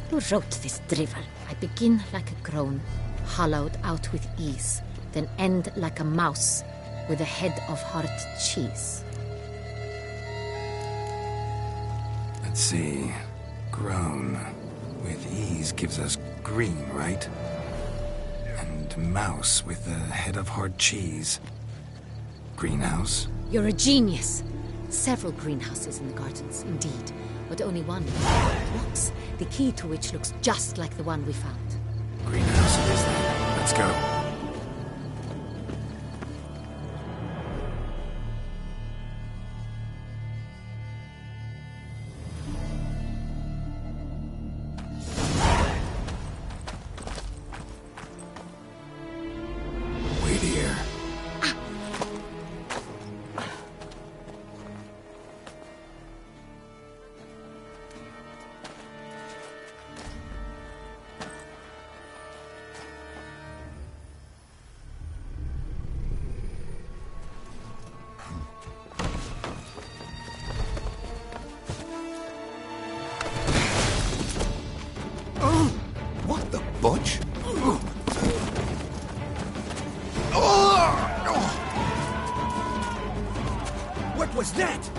Who wrote this drivel? I begin like a groan, hollowed out with ease, then end like a mouse with a head of hard cheese. Let's see. Groan with ease gives us green, right? And mouse with a head of hard cheese. Greenhouse? You're a genius. Several greenhouses in the gardens, indeed, but only one locks, the key to which looks just like the one we found. Greenhouse it is then. Let's go. Wait here. What the butch? What was that?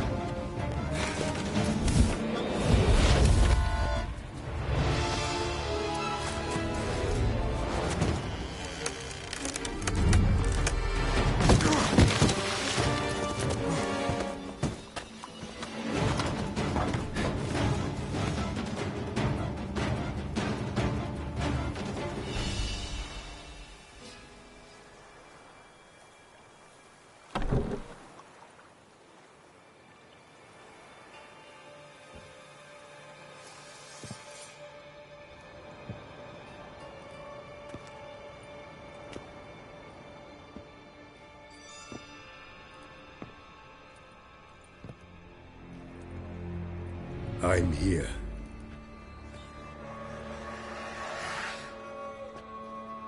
I'm here.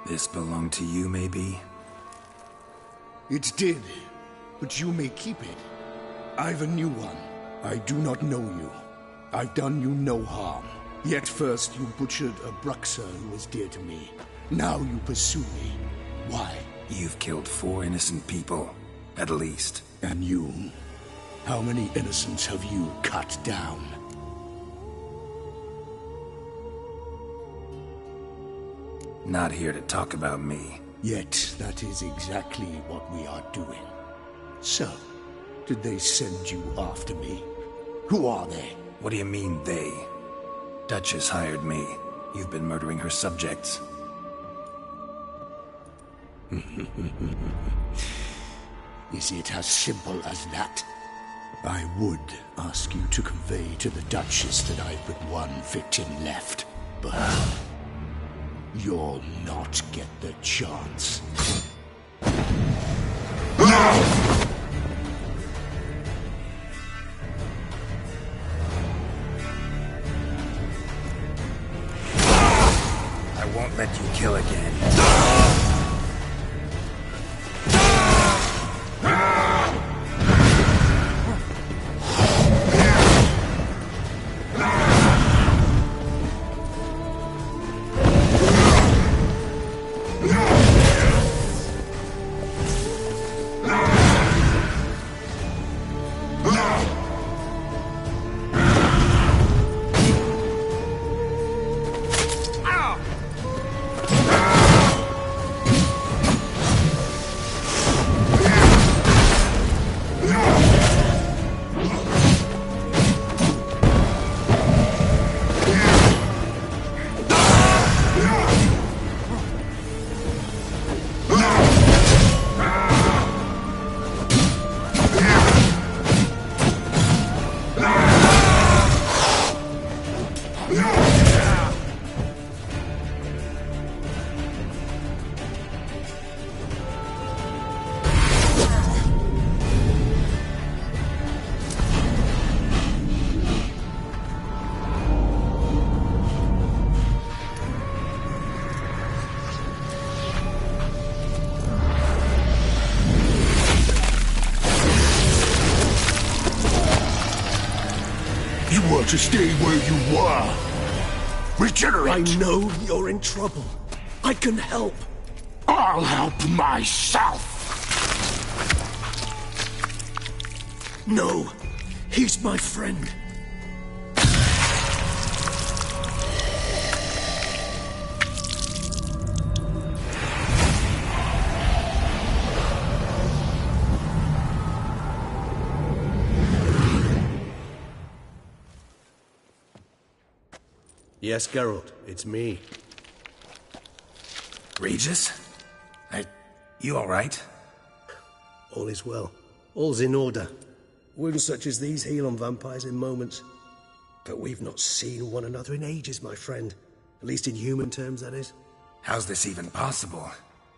This belonged to you, maybe? It did, but you may keep it. I've a new one. I do not know you. I've done you no harm. Yet first you butchered a Bruxer who was dear to me. Now you pursue me. Why? You've killed 4 innocent people, at least. And you? How many innocents have you cut down? Not here to talk about me. Yet that is exactly what we are doing. So, did they send you after me? Who are they? What do you mean, they? Duchess hired me. You've been murdering her subjects. Is it as simple as that? I would ask you to convey to the Duchess that I've but one victim left, but you'll not get the chance. I won't let you kill again. want to stay where you were. Regenerate! I know you're in trouble. I can help. I'll help myself! No, he's my friend. Yes, Geralt, it's me. Regis? You all right? All is well. All's in order. Wounds such as these heal on vampires in moments. But we've not seen one another in ages, my friend. At least in human terms, that is. How's this even possible?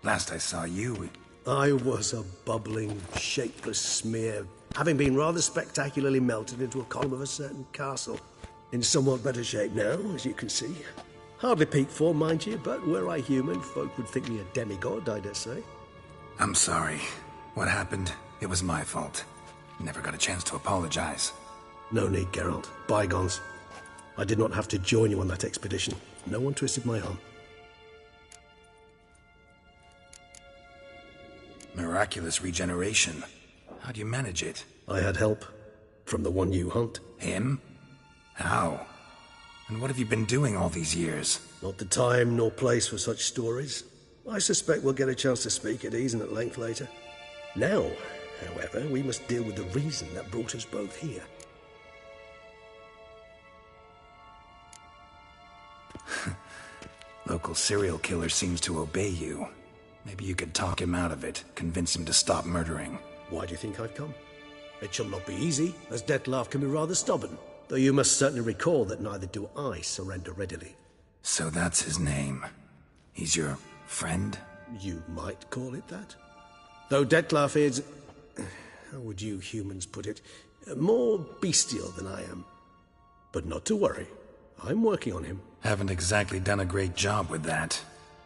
Last I saw you... I was a bubbling, shapeless smear, having been rather spectacularly melted into a column of a certain castle. In somewhat better shape now, as you can see. Hardly peak form, mind you, but were I human, folk would think me a demigod, I dare say. I'm sorry. What happened? It was my fault. Never got a chance to apologize. No need, Geralt. Bygones. I did not have to join you on that expedition. No one twisted my arm. Miraculous regeneration. How do you manage it? I had help. From the one you hunt. Him? How? And what have you been doing all these years? Not the time nor place for such stories. I suspect we'll get a chance to speak at ease and at length later. Now, however, we must deal with the reason that brought us both here. Local serial killer seems to obey you. Maybe you could talk him out of it, convince him to stop murdering. Why do you think I've come? It shall not be easy, as Dettlaff can be rather stubborn. Though you must certainly recall that neither do I surrender readily. So that's his name. He's your friend? You might call it that. Though Dettlaff is... how would you humans put it? More bestial than I am. But not to worry. I'm working on him. Haven't exactly done a great job with that.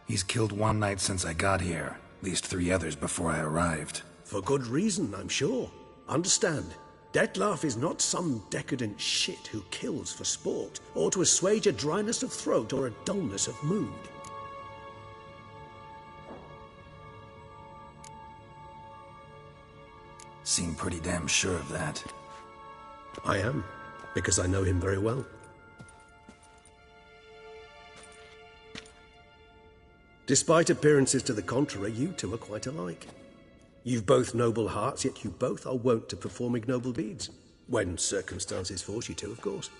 He's killed one knight since I got here. At least 3 others before I arrived. For good reason, I'm sure. Understand. Dettlaff is not some decadent shit who kills for sport, or to assuage a dryness of throat or a dullness of mood. Seem pretty damn sure of that. I am, because I know him very well. Despite appearances to the contrary, you two are quite alike. You've both noble hearts, yet you both are wont to perform ignoble deeds. When circumstances force you to, of course.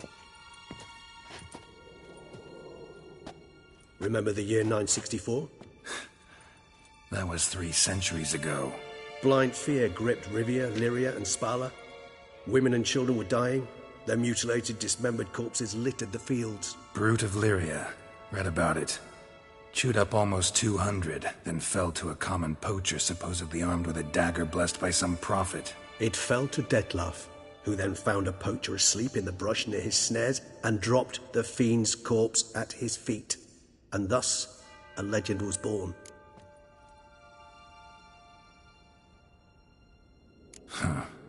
Remember the year 964? That was 3 centuries ago. Blind fear gripped Rivia, Lyria, and Spala. Women and children were dying. Their mutilated, dismembered corpses littered the fields. Brute of Lyria. Read about it. Chewed up almost 200, then fell to a common poacher supposedly armed with a dagger blessed by some prophet. It fell to Dettlaff, who then found a poacher asleep in the brush near his snares and dropped the fiend's corpse at his feet. And thus, a legend was born.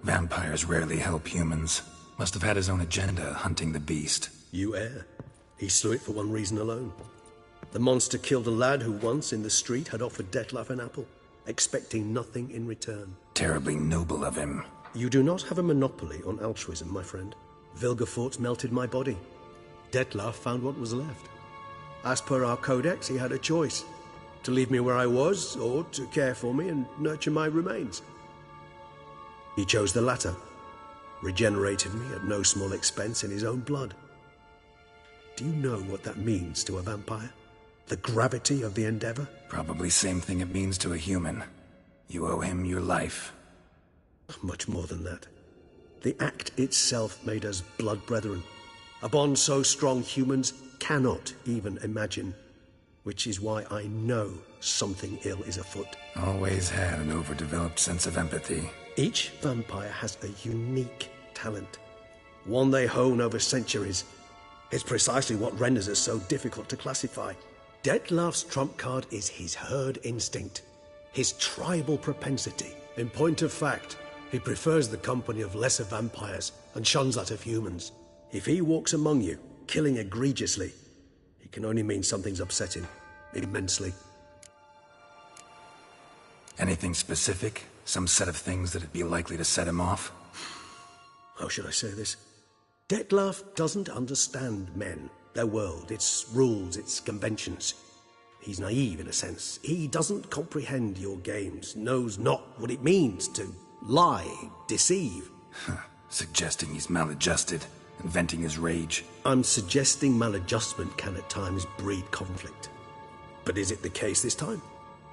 Vampires rarely help humans. Must have had his own agenda, hunting the beast. You err. He slew it for one reason alone. The monster killed a lad who once, in the street, had offered Dettlaff an apple, expecting nothing in return. Terribly noble of him. You do not have a monopoly on altruism, my friend. Vilgefortz melted my body. Dettlaff found what was left. As per our codex, he had a choice. To leave me where I was, or to care for me and nurture my remains. He chose the latter. Regenerated me at no small expense in his own blood. Do you know what that means to a vampire? The gravity of the endeavor? Probably same thing it means to a human. You owe him your life. Much more than that. The act itself made us blood brethren. A bond so strong humans cannot even imagine. Which is why I know something ill is afoot. Always had an overdeveloped sense of empathy. Each vampire has a unique talent. One they hone over centuries. It's precisely what renders us so difficult to classify. Dettlaff's trump card is his herd instinct, his tribal propensity. In point of fact, he prefers the company of lesser vampires and shuns that of humans. If he walks among you, killing egregiously, it can only mean something's upset him. Immensely. Anything specific? Some set of things that'd be likely to set him off? How should I say this? Dettlaff doesn't understand men, their world, its rules, its conventions. He's naive in a sense. He doesn't comprehend your games, knows not what it means to lie, deceive. Suggesting he's maladjusted, and venting his rage. I'm suggesting maladjustment can at times breed conflict. But is it the case this time?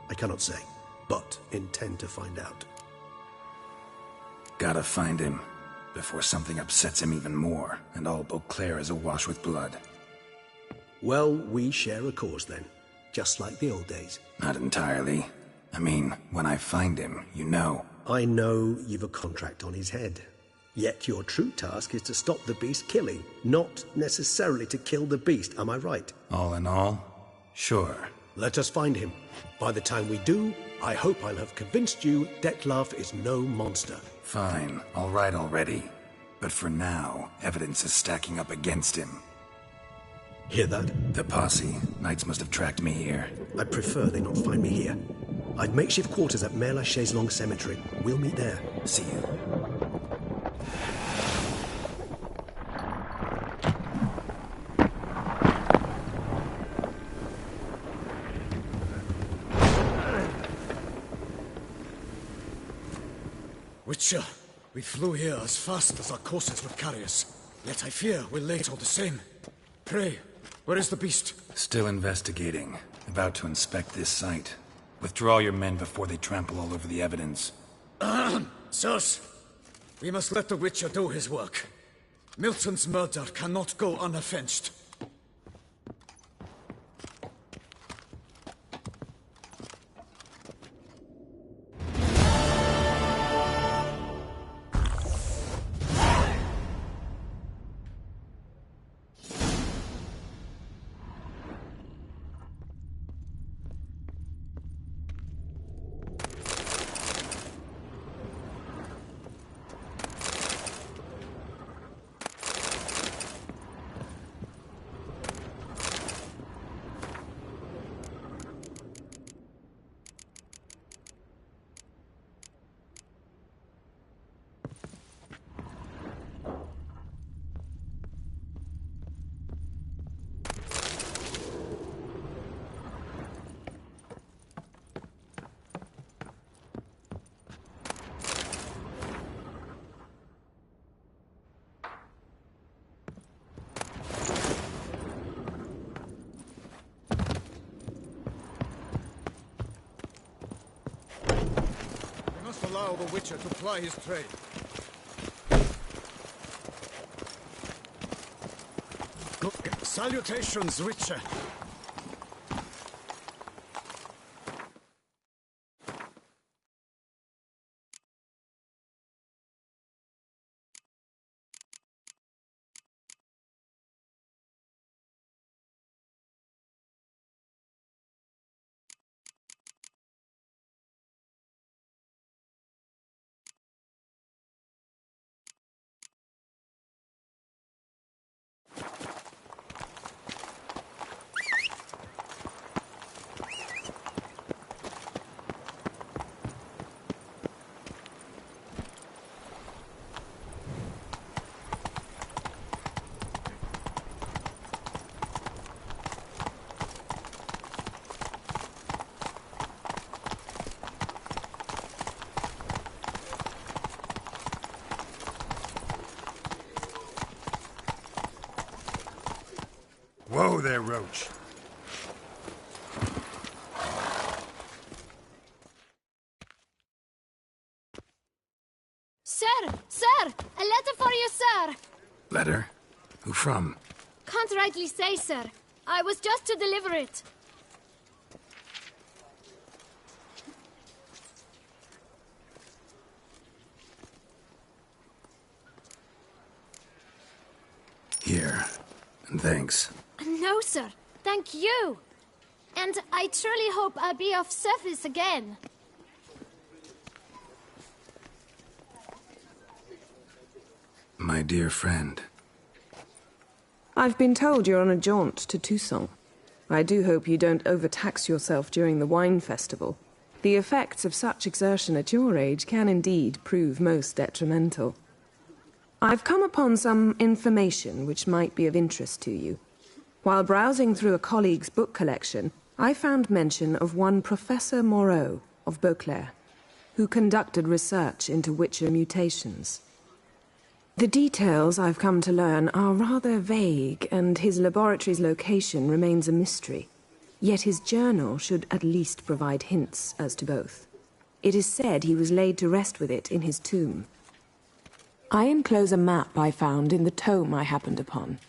I cannot say, but intend to find out. Gotta find him, before something upsets him even more, and all Beauclair is awash with blood. Well, we share a cause then, just like the old days. Not entirely. I mean, when I find him, you know. I know you've a contract on his head. Yet your true task is to stop the beast killing, not necessarily to kill the beast, am I right? All in all, sure. Let us find him. By the time we do, I hope I'll have convinced you Dettlaff is no monster. Fine, all right already. But for now, evidence is stacking up against him. Hear that? The posse. Knights must have tracked me here. I prefer they not find me here. I'd makeshift quarters at Mère Lachaise Long Cemetery. We'll meet there. See you. Witcher, we flew here as fast as our courses would carry us. Yet I fear we're late all the same. Pray, where is the beast? Still investigating. About to inspect this site. Withdraw your men before they trample all over the evidence. Sirs, we must let the Witcher do his work. Milton's murder cannot go unavenged. Allow the Witcher to ply his trade. Salutations, Witcher. Whoa there, Roach. Sir! Sir! A letter for you, sir! Letter? Who from? Can't rightly say, sir. I was just to deliver it. Here. And thanks. No, sir. Thank you. And I truly hope I'll be of service again. My dear friend, I've been told you're on a jaunt to Toussaint. I do hope you don't overtax yourself during the wine festival. The effects of such exertion at your age can indeed prove most detrimental. I've come upon some information which might be of interest to you. While browsing through a colleague's book collection, I found mention of one Professor Moreau of Beauclair, who conducted research into Witcher mutations. The details I've come to learn are rather vague, and his laboratory's location remains a mystery. Yet his journal should at least provide hints as to both. It is said he was laid to rest with it in his tomb. I enclose a map I found in the tome I happened upon.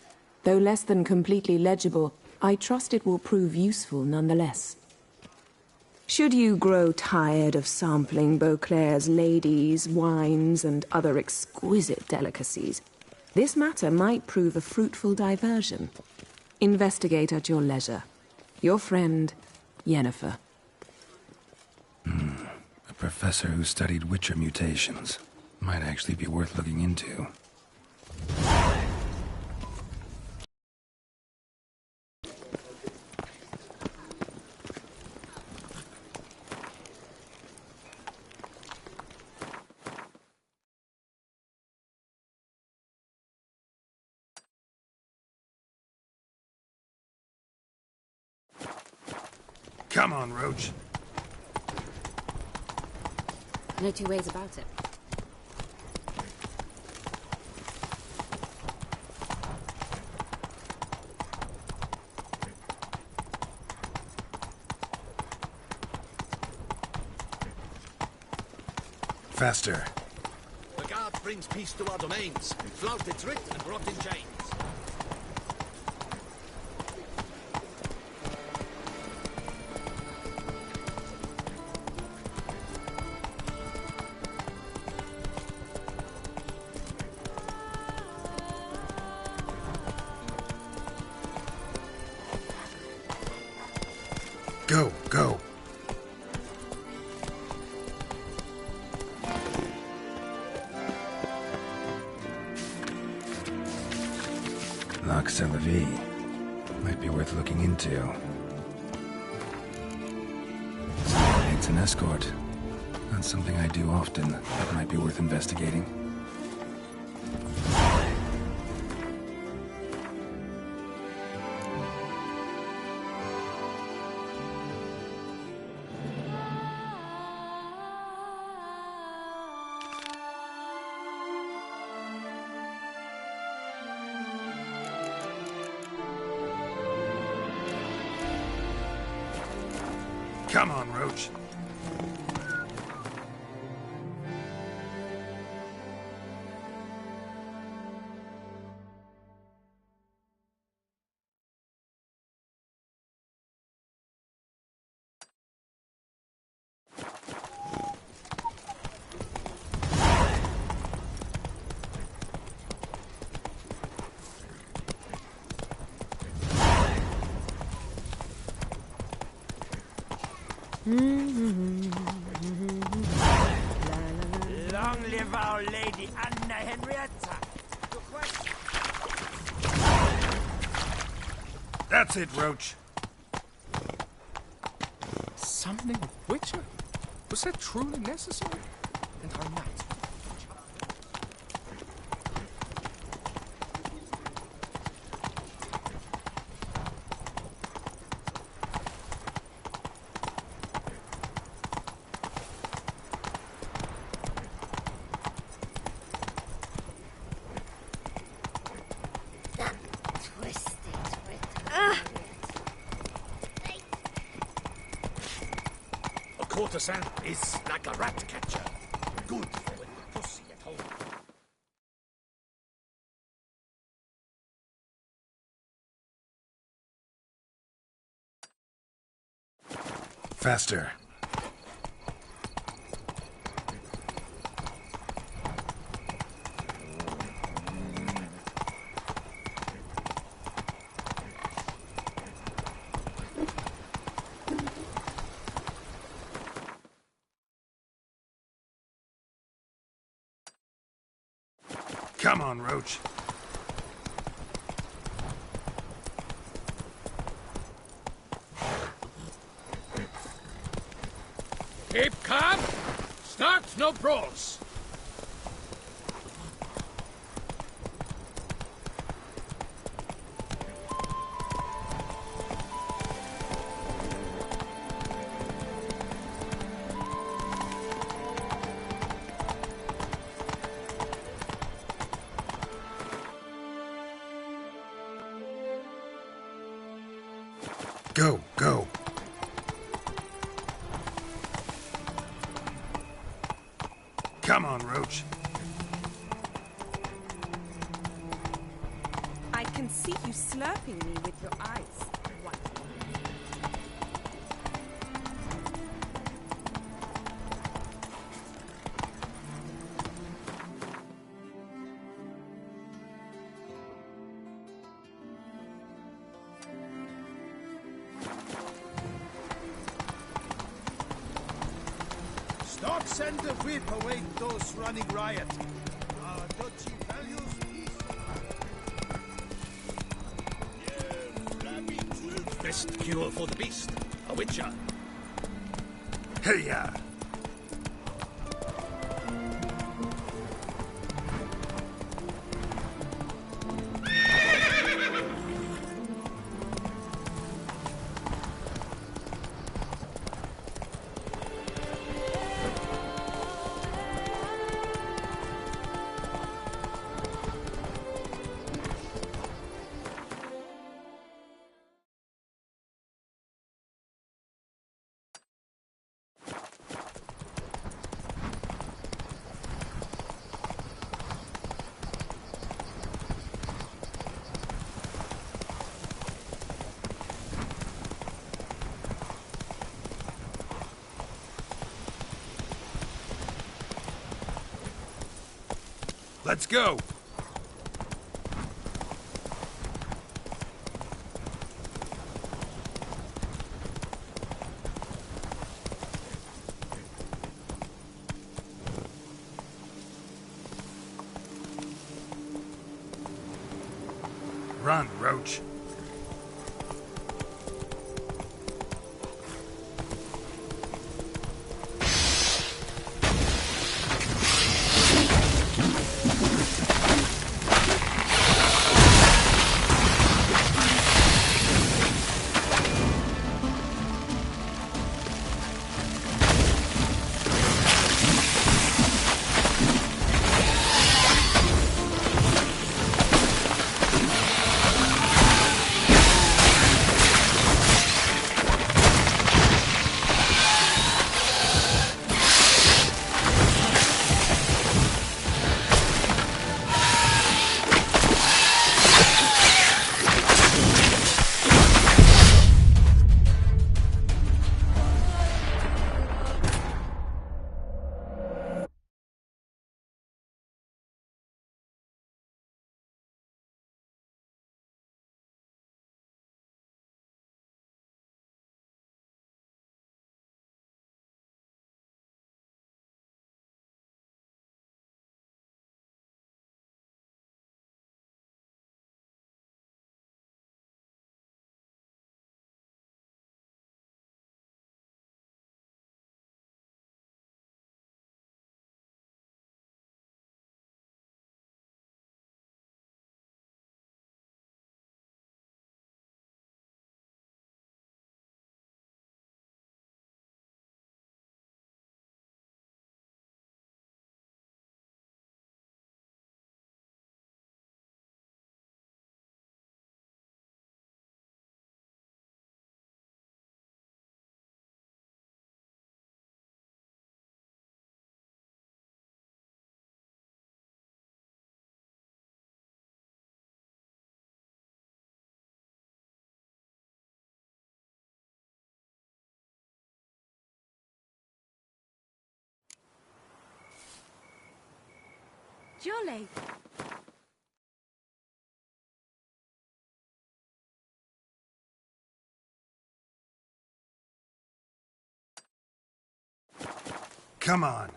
Though less than completely legible, I trust it will prove useful nonetheless. Should you grow tired of sampling Beauclair's ladies, wines, and other exquisite delicacies, this matter might prove a fruitful diversion. Investigate at your leisure. Your friend, Yennefer. A professor who studied Witcher mutations. Might actually be worth looking into. Come on, Roach. No two ways about it. Faster. The guard brings peace to our domains. Flout its writ and brought in chains. Go, go. Lac Selavi. Might be worth looking into. It's an escort. Not something I do often. That might be worth investigating. Come on, Roach. Long live our Lady Anna Henrietta! That's it, Roach. Summoning a Witcher? Was that truly necessary? And our knight. Courtesan is like a rat catcher. Good for when the pussy at home. Faster. Come on, Roach. Keep calm. Start no brawls. Go, go. Come on, Roach. I can see you slurping me with your eyes. What? Stop, send the whip away those running riot. Our duchy values peace. Best cure for the beast. A witcher. Hey-ya! Let's go! Run, Roach. Jolly. Come on.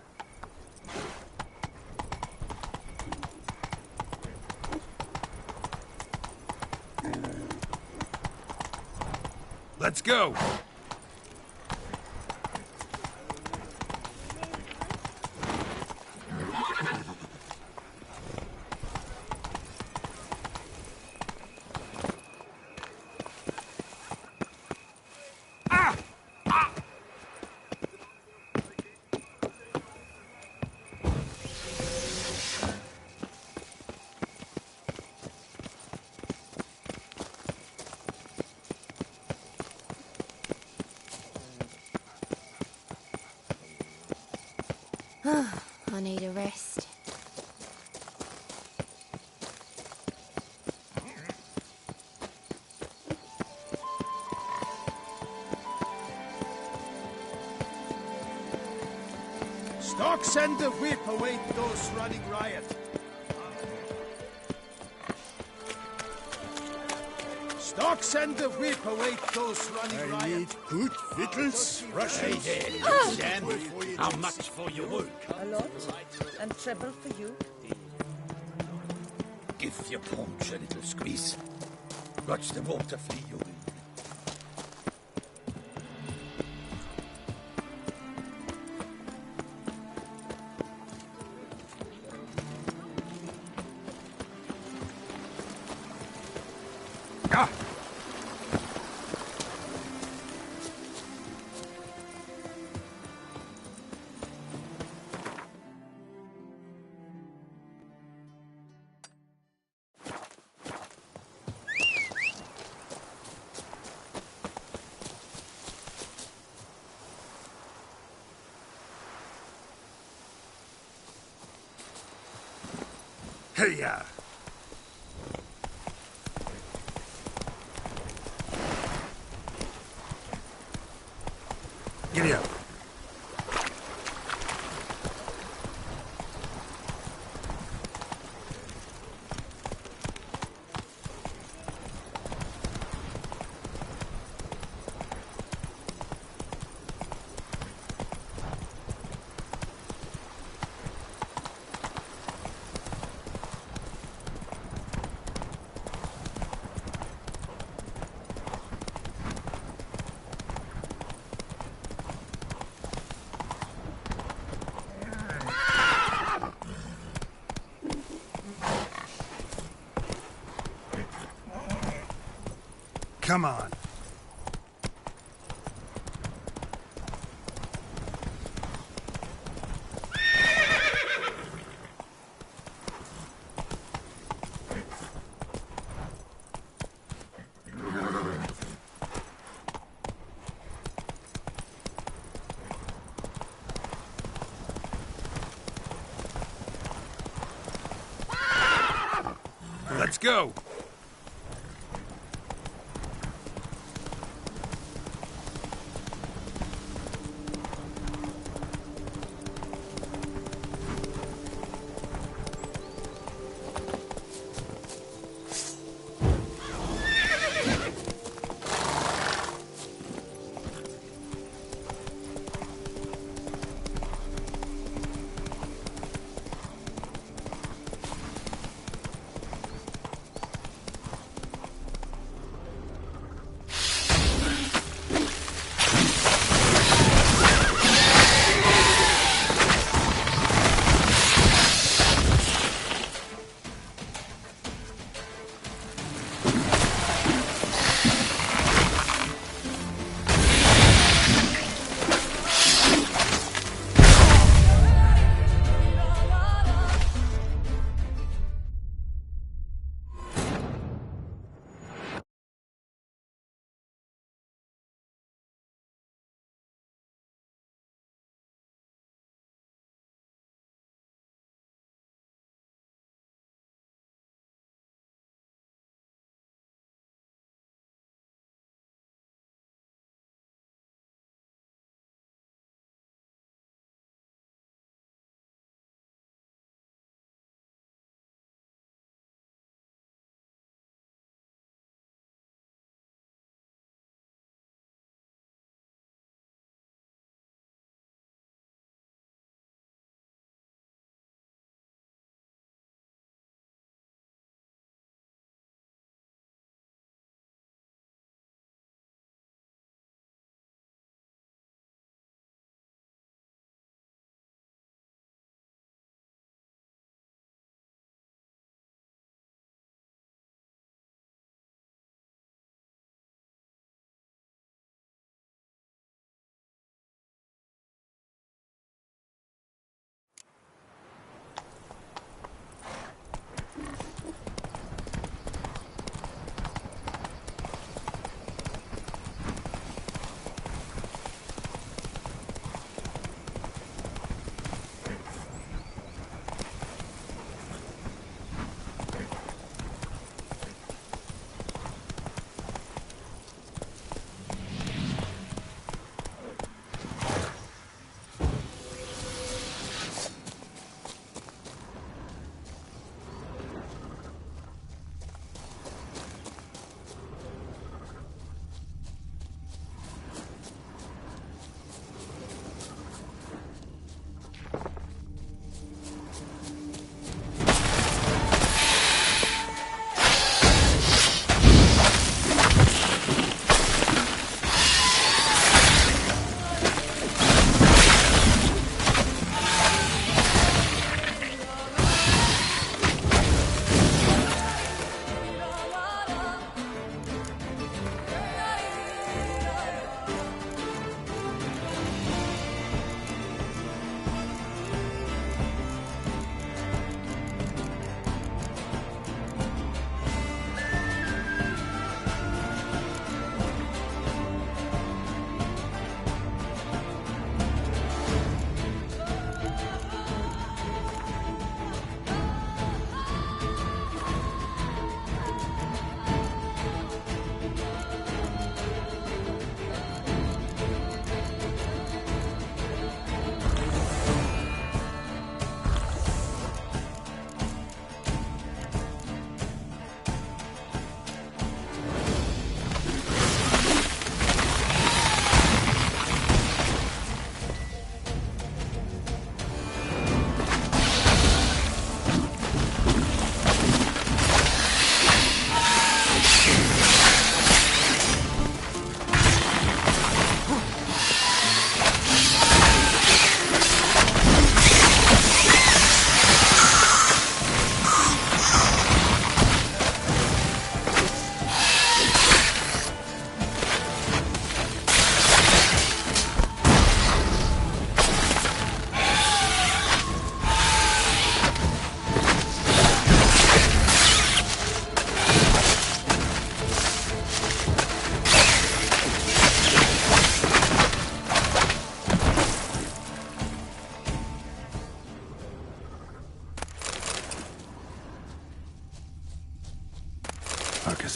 Let's go. I need a rest. Storks and the whip await those running riot. Storks and the whip await those running riot. I need good victuals, Russians. Hey there, Dan, how much for your work? A lot. And treble for you. Give your paunch a little squeeze. Watch the water flee you. Hey-ya! Giddy up. Come on. Let's go.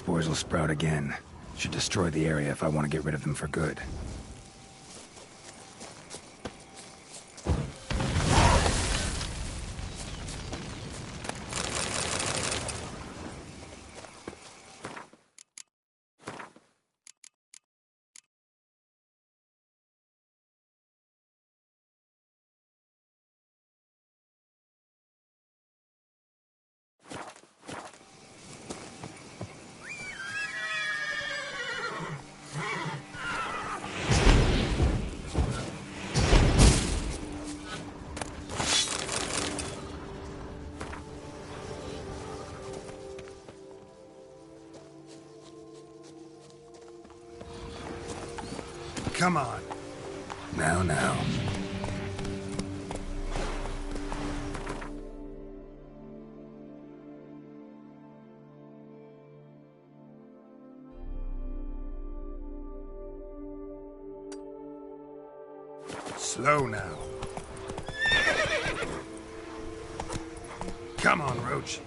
spores will sprout again. Should destroy the area if I want to get rid of them for good. Come on. Now. Slow now. Come on, Roach.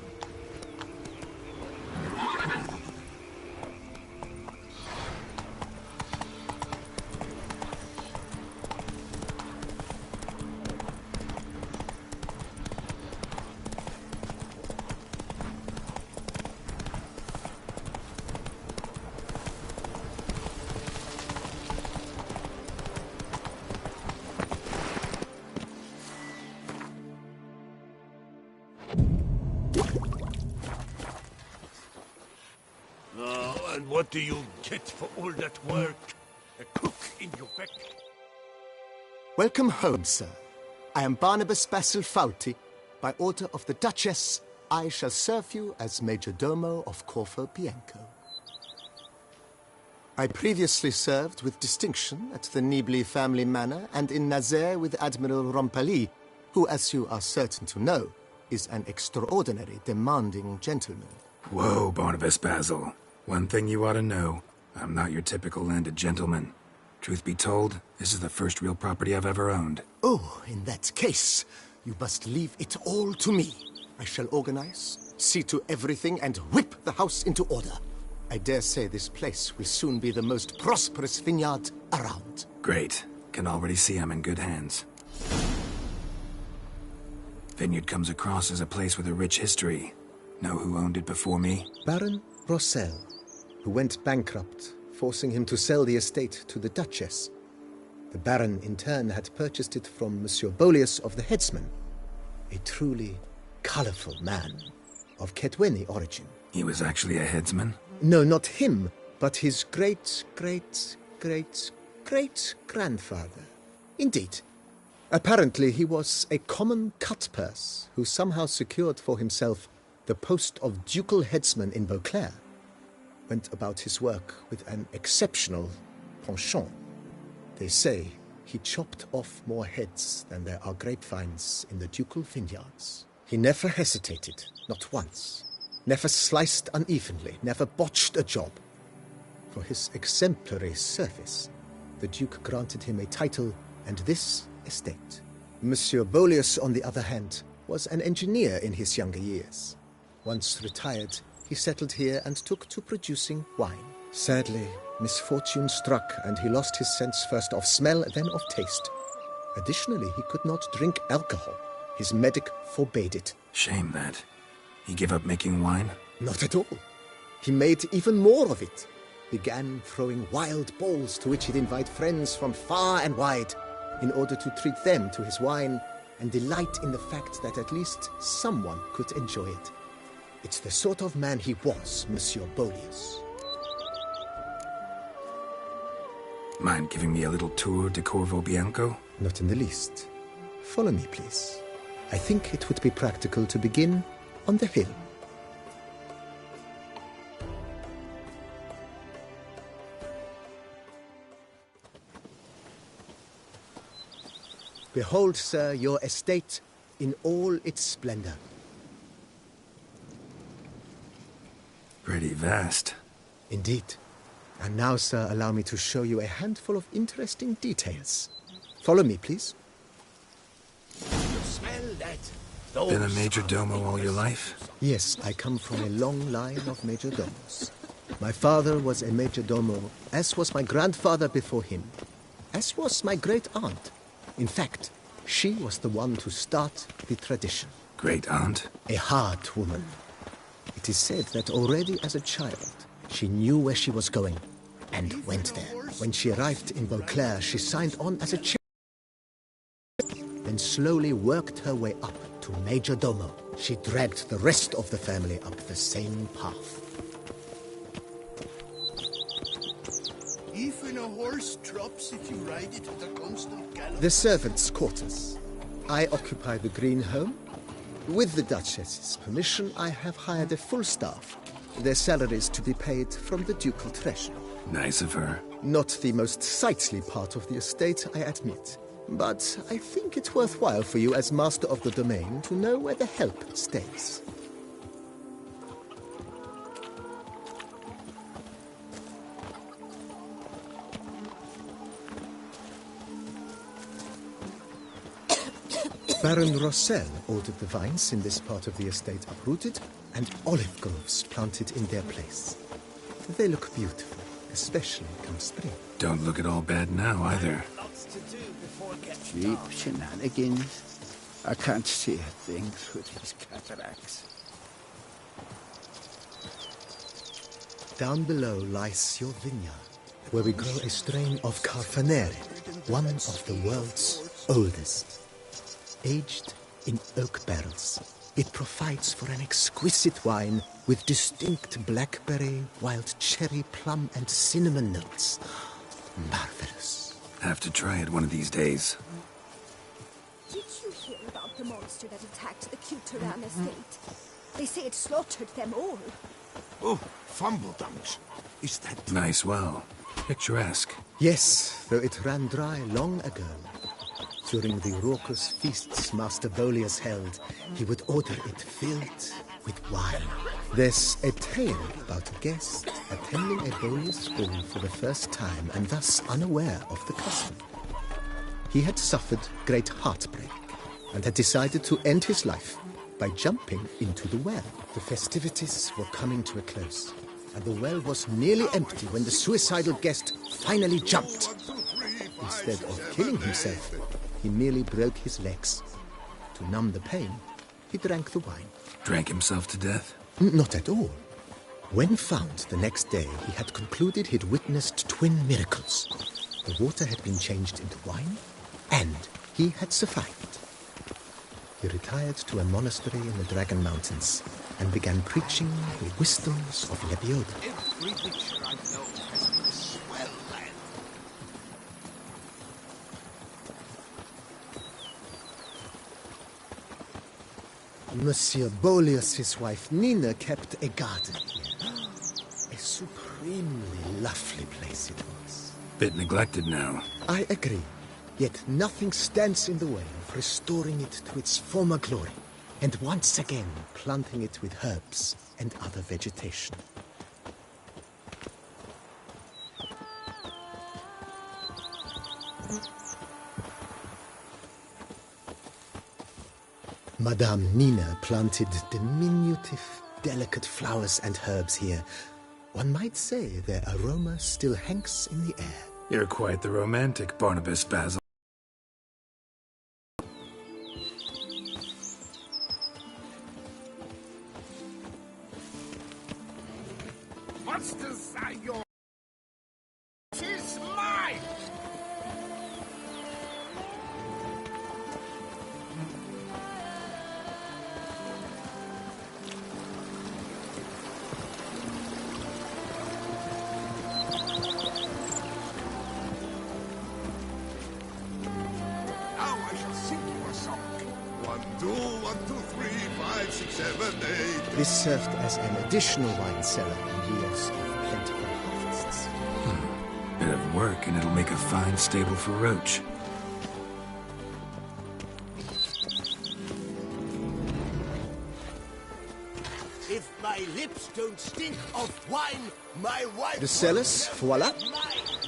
And what do you get for all that work? A cook in your back. Welcome home, sir. I am Barnabas Basil Fawlty. By order of the Duchess, I shall serve you as Major Domo of Corvo Bianco. I previously served with distinction at the Nibli family manor and in Nazaire with Admiral Rompali, who, as you are certain to know, is an extraordinary, demanding gentleman. Whoa, Barnabas Basil. One thing you ought to know. I'm not your typical landed gentleman. Truth be told, this is the first real property I've ever owned. Oh, in that case, you must leave it all to me. I shall organize, see to everything, and whip the house into order. I dare say this place will soon be the most prosperous vineyard around. Great. Can already see I'm in good hands. Vineyard comes across as a place with a rich history. Know who owned it before me? Baron Rossel, who went bankrupt, forcing him to sell the estate to the Duchess. The Baron, in turn, had purchased it from Monsieur Boleus of the Headsman, a truly colorful man of Ketweni origin. He was actually a headsman? No, not him, but his great-grandfather. Indeed. Apparently, he was a common cutpurse who somehow secured for himself the post of ducal headsman in Beauclair. Went about his work with an exceptional penchant. They say he chopped off more heads than there are grapevines in the ducal vineyards. He never hesitated, not once. Never sliced unevenly, never botched a job. For his exemplary service, the Duke granted him a title and this estate. Monsieur Boleus, on the other hand, was an engineer in his younger years. Once retired, he settled here and took to producing wine. Sadly, misfortune struck and he lost his sense first of smell, then of taste. Additionally, he could not drink alcohol. His medic forbade it. Shame that. He gave up making wine? Not at all. He made even more of it. Began throwing wild balls to which he'd invite friends from far and wide in order to treat them to his wine and delight in the fact that at least someone could enjoy it. It's the sort of man he was, Monsieur Boleus. Mind giving me a little tour de Corvo Bianco? Not in the least. Follow me, please. I think it would be practical to begin on the hill. Behold, sir, your estate in all its splendor. Pretty vast. Indeed. And now, sir, allow me to show you a handful of interesting details. Follow me, please. You smell that? Been a major domo all your life? Yes, I come from a long line of major domos. My father was a major domo, as was my grandfather before him, as was my great-aunt. In fact, she was the one to start the tradition. Great-aunt? A hard woman. It is said that already as a child, she knew where she was going, and went there. When she arrived in Beauclair, she signed on as a then slowly worked her way up to Major Domo. She dragged the rest of the family up the same path. Even a horse drops if you ride it at a constant gallop. The servants' quarters. I occupy the green home. With the Duchess's permission, I have hired a full staff. Their salaries to be paid from the ducal treasure. Nice of her. Not the most sightly part of the estate, I admit. But I think it's worthwhile for you as master of the domain to know where the help stays. Baron Rossel ordered the vines in this part of the estate uprooted and olive groves planted in their place. They look beautiful, especially come spring. Don't look at all bad now, either. Cheap shenanigans. I can't see a thing through these cataracts. Down below lies your vineyard, where we grow a strain of Carfanere, one of the world's oldest. Aged in oak barrels, it provides for an exquisite wine with distinct blackberry, wild cherry, plum, and cinnamon notes. Marvelous. Have to try it one of these days. Did you hear about the monster that attacked the Cuteran estate? They say it slaughtered them all. Oh, Fumbledums. Is that... Nice well. Picturesque. Yes, though it ran dry long ago. During the raucous feasts Master Bolius held, he would order it filled with wine. There's a tale about a guest attending a Bolius ball for the first time and thus unaware of the custom. He had suffered great heartbreak and had decided to end his life by jumping into the well. The festivities were coming to a close, and the well was nearly empty when the suicidal guest finally jumped. Instead of killing himself, he merely broke his legs. To numb the pain, he drank the wine. Drank himself to death? Not at all. When found the next day, he had concluded he'd witnessed twin miracles. The water had been changed into wine, and he had survived. He retired to a monastery in the Dragon Mountains and began preaching the wisdoms of Lebioda. Every witcher I know has been a swell lad. Monsieur Bolius, his wife Nina, kept a garden here. A supremely lovely place it was. Bit neglected now. I agree. Yet nothing stands in the way of restoring it to its former glory, and once again planting it with herbs and other vegetation. Madame Nina planted diminutive, delicate flowers and herbs here. One might say their aroma still hangs in the air. You're quite the romantic, Barnabas Basil. Monsters are yours. Tis mine. Now I shall sing you a song. 1, 2, 1, 2, 3, 5, 6, 7, 8. This served as an additional wine cellar in years of plentiful harvests. Bit of work and it'll make a fine stable for Roach. If my lips don't stink of wine, my wife... The cellars, voila.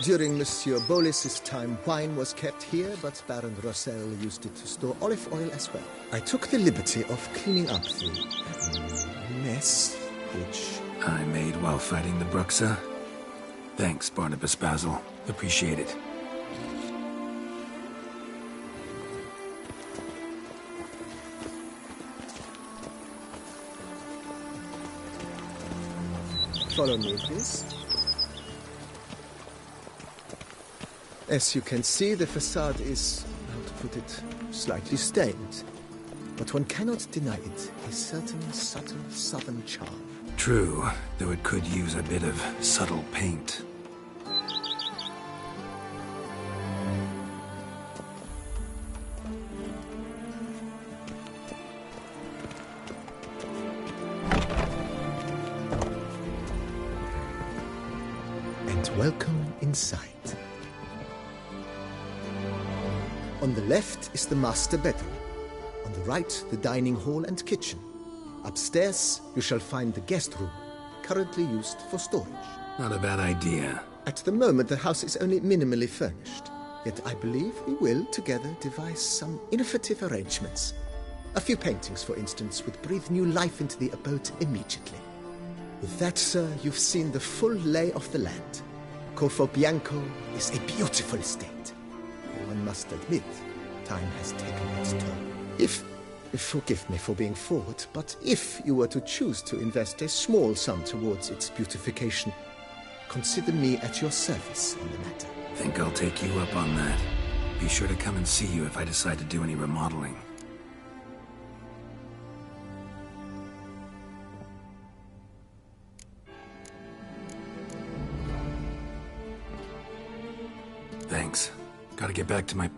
During Monsieur Bolis's time, wine was kept here, but Baron Rossel used it to store olive oil as well. I took the liberty of cleaning up the mess which I made while fighting the Bruxa. Thanks, Barnabas Basil. Appreciate it. Follow me, please. As you can see, the facade is, how to put it, slightly stained. But one cannot deny it, a certain subtle southern charm. True, though it could use a bit of subtle paint. And welcome inside. On the left is the master bedroom. On the right, the dining hall and kitchen. Upstairs, you shall find the guest room, currently used for storage. Not a bad idea. At the moment, the house is only minimally furnished. Yet I believe we will, together, devise some innovative arrangements. A few paintings, for instance, would breathe new life into the abode immediately. With that, sir, you've seen the full lay of the land. Corvo Bianco is a beautiful estate. One must admit, time has taken its toll. Forgive me for being forward, but if you were to choose to invest a small sum towards its beautification, consider me at your service on the matter. Think I'll take you up on that. Be sure to come and see you if I decide to do any remodeling. Thanks. Gotta get back to my...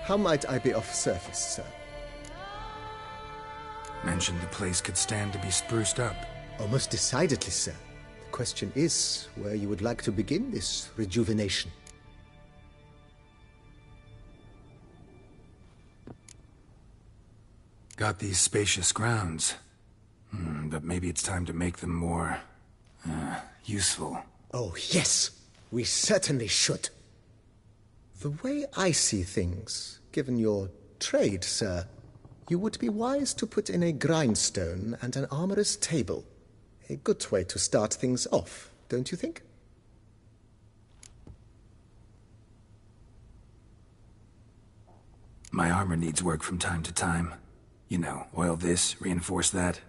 How might I be of service, sir? Mentioned the place could stand to be spruced up. Oh, most decidedly, sir. The question is where you would like to begin this rejuvenation. Got these spacious grounds. But maybe it's time to make them more... useful. Oh, yes! We certainly should. The way I see things, given your trade, sir, you would be wise to put in a grindstone and an armorer's table. A good way to start things off, don't you think? My armor needs work from time to time. You know, oil this, reinforce that.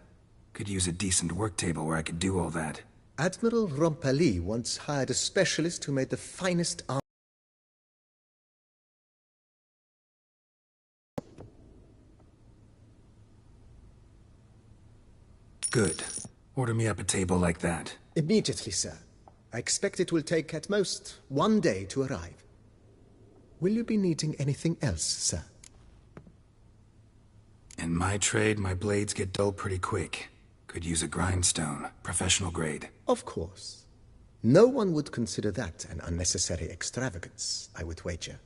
Could use a decent work table where I could do all that. Admiral Rompali once hired a specialist who made the finest armor. Good. Order me up a table like that. Immediately, sir. I expect it will take at most 1 day to arrive. Will you be needing anything else, sir? In my trade, my blades get dull pretty quick. Could use a grindstone, professional grade. Of course. No one would consider that an unnecessary extravagance, I would wager.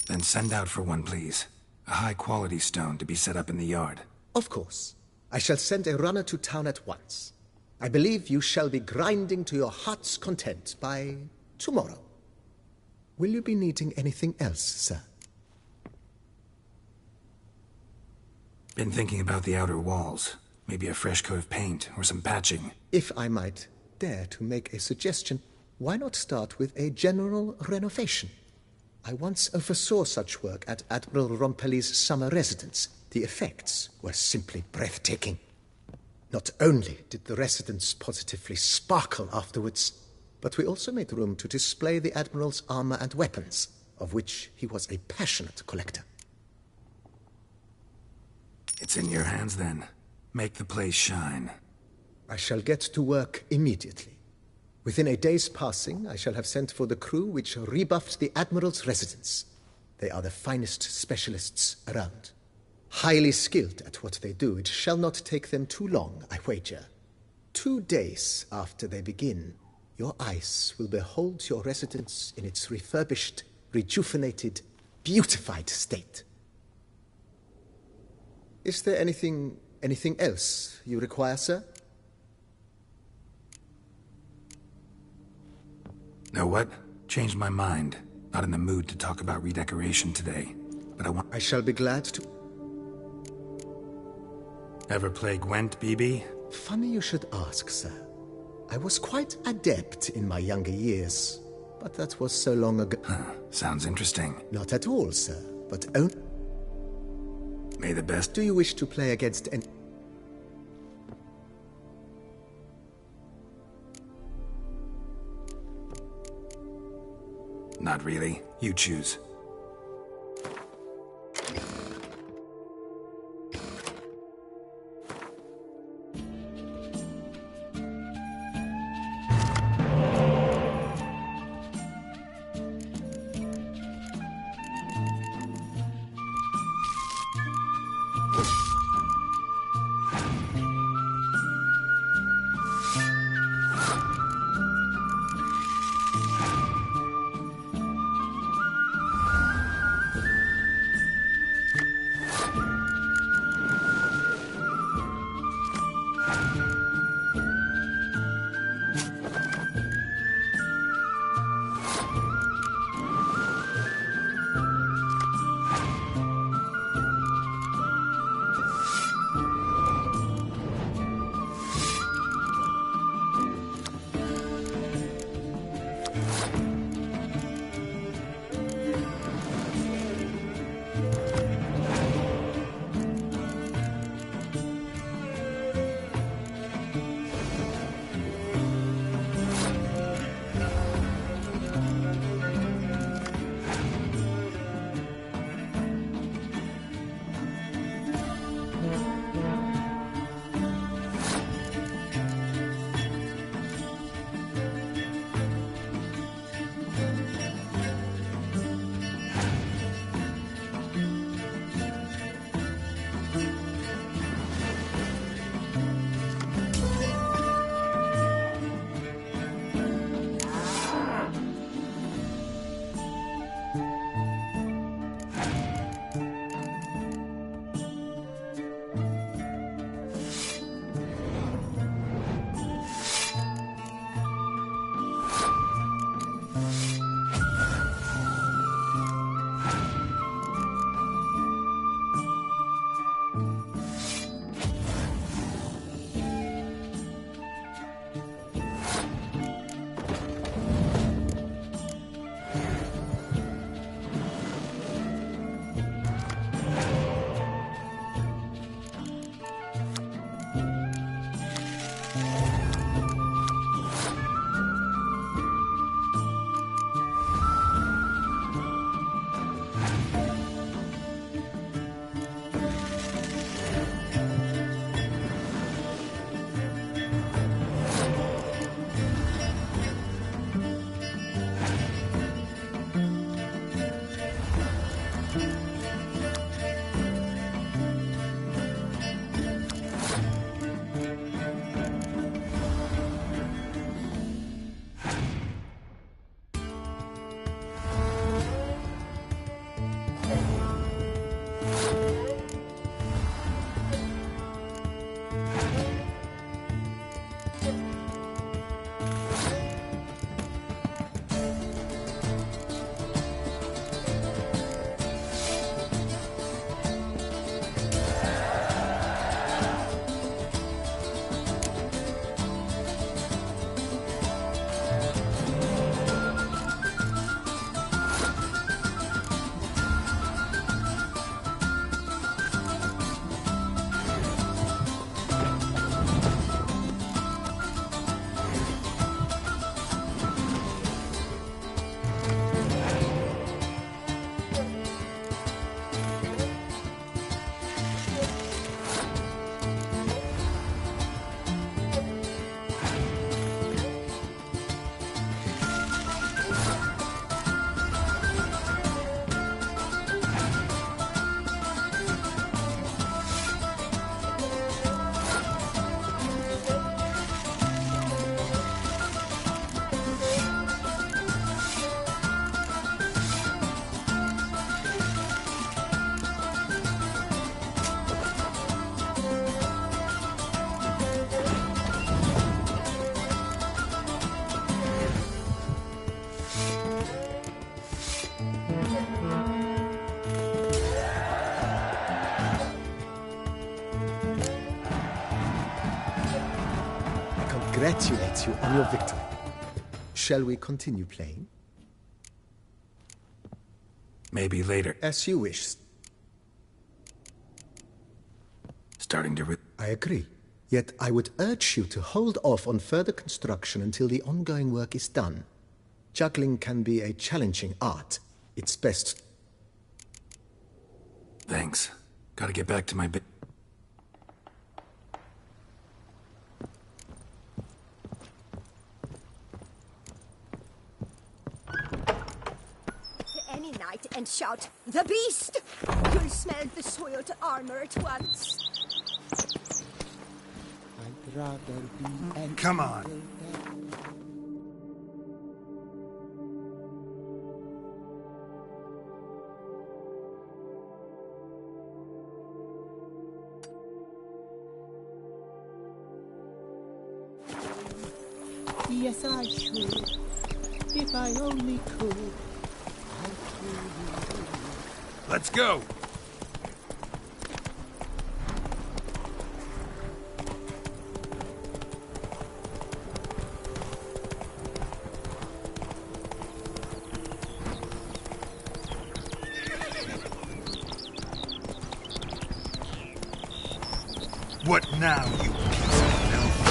Then send out for one, please. A high-quality stone to be set up in the yard. Of course. I shall send a runner to town at once. I believe you shall be grinding to your heart's content by tomorrow. Will you be needing anything else, sir? Been thinking about the outer walls. Maybe a fresh coat of paint or some patching. If I might dare to make a suggestion, why not start with a general renovation? I once oversaw such work at Admiral Rompeli's summer residence. The effects were simply breathtaking. Not only did the residence positively sparkle afterwards, but we also made room to display the Admiral's armor and weapons, of which he was a passionate collector. It's in your hands, then. Make the place shine. I shall get to work immediately. Within a day's passing, I shall have sent for the crew which rebuffed the Admiral's residence. They are the finest specialists around. Highly skilled at what they do, it shall not take them too long, I wager. 2 days after they begin, your eyes will behold your residence in its refurbished, rejuvenated, beautified state. Is there anything else you require, sir? Know what? Changed my mind. Not in the mood to talk about redecoration today. But I shall be glad to. Ever play Gwent, BB? Funny you should ask, sir. I was quite adept in my younger years, but that was so long ago. Sounds interesting. Not at all, sir, but May the best. Do you wish to play against any... Not really. You choose. congratulate you on your victory. Shall we continue playing? Maybe later. As you wish. Starting to... I agree. Yet I would urge you to hold off on further construction until the ongoing work is done. Juggling can be a challenging art. It's best... Thanks. Gotta get back to my bit. Any night and shout, "The beast!" You'll smell the soiled armor at once. I'd rather be an Come on. Yes, I should. If I only could. Let's go! What now, you piece of filth?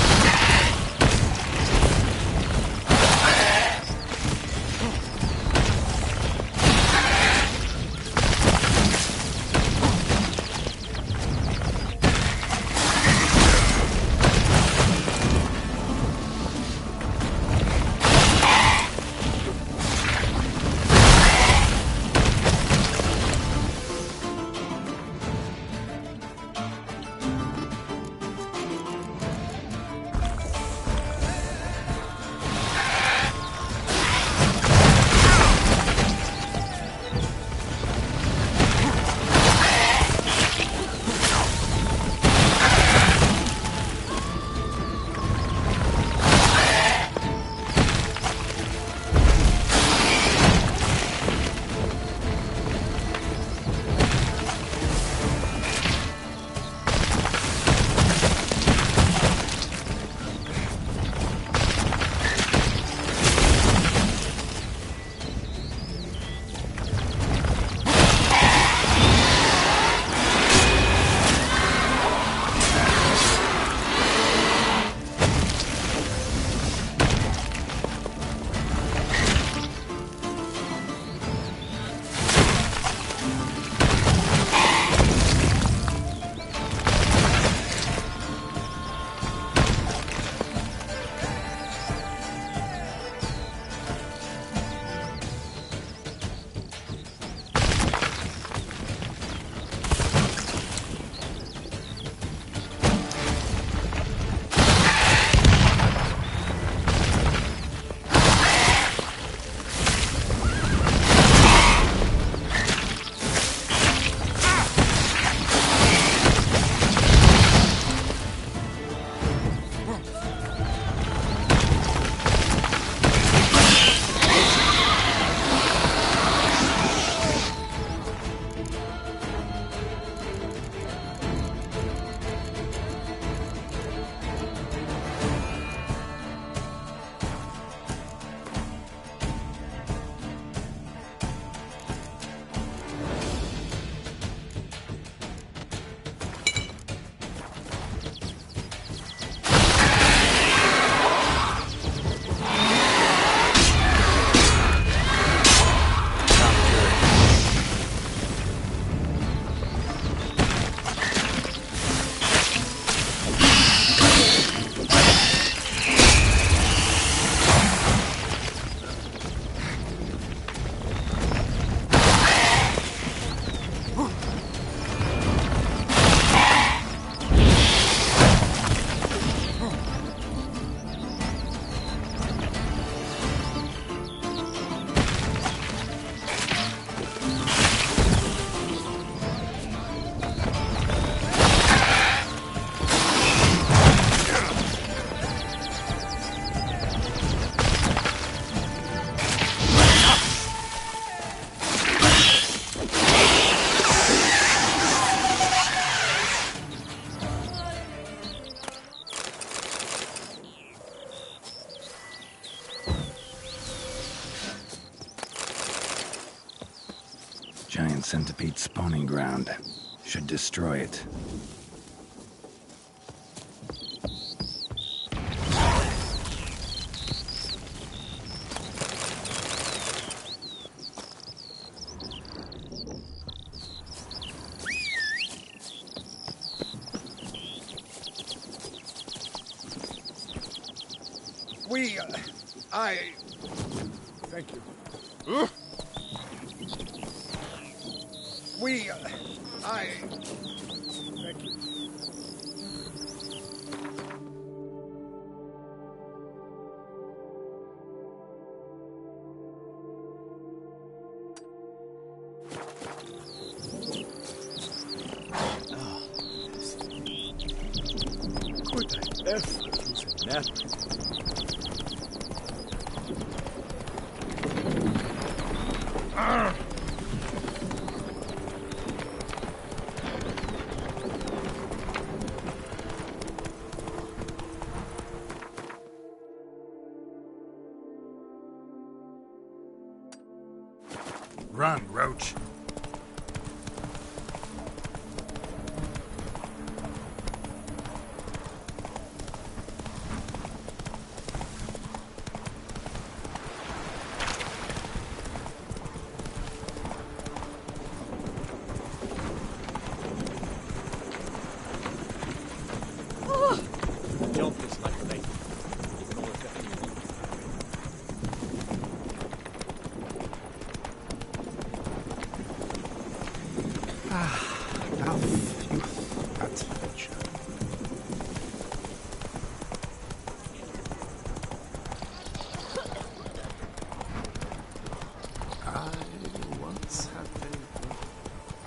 centipede spawning ground. Should destroy it. Thank you. Thank you. Good effort, nap. Run, Roach.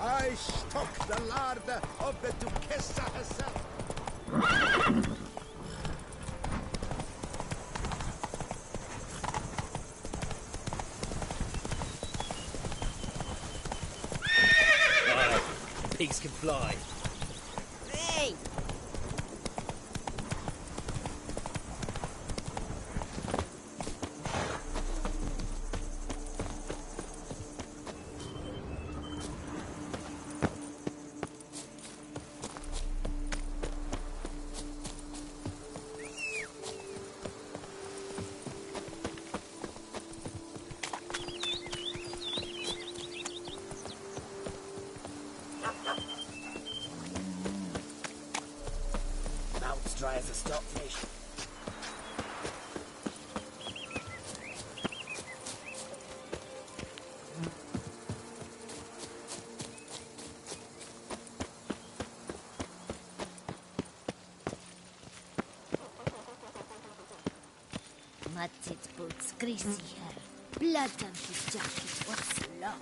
I struck the larder of the Duchessa herself. Pigs can fly. Hey! Mouth's dry as a stockfish. Mutted boots, greasy hair, blood on his jacket. What's love?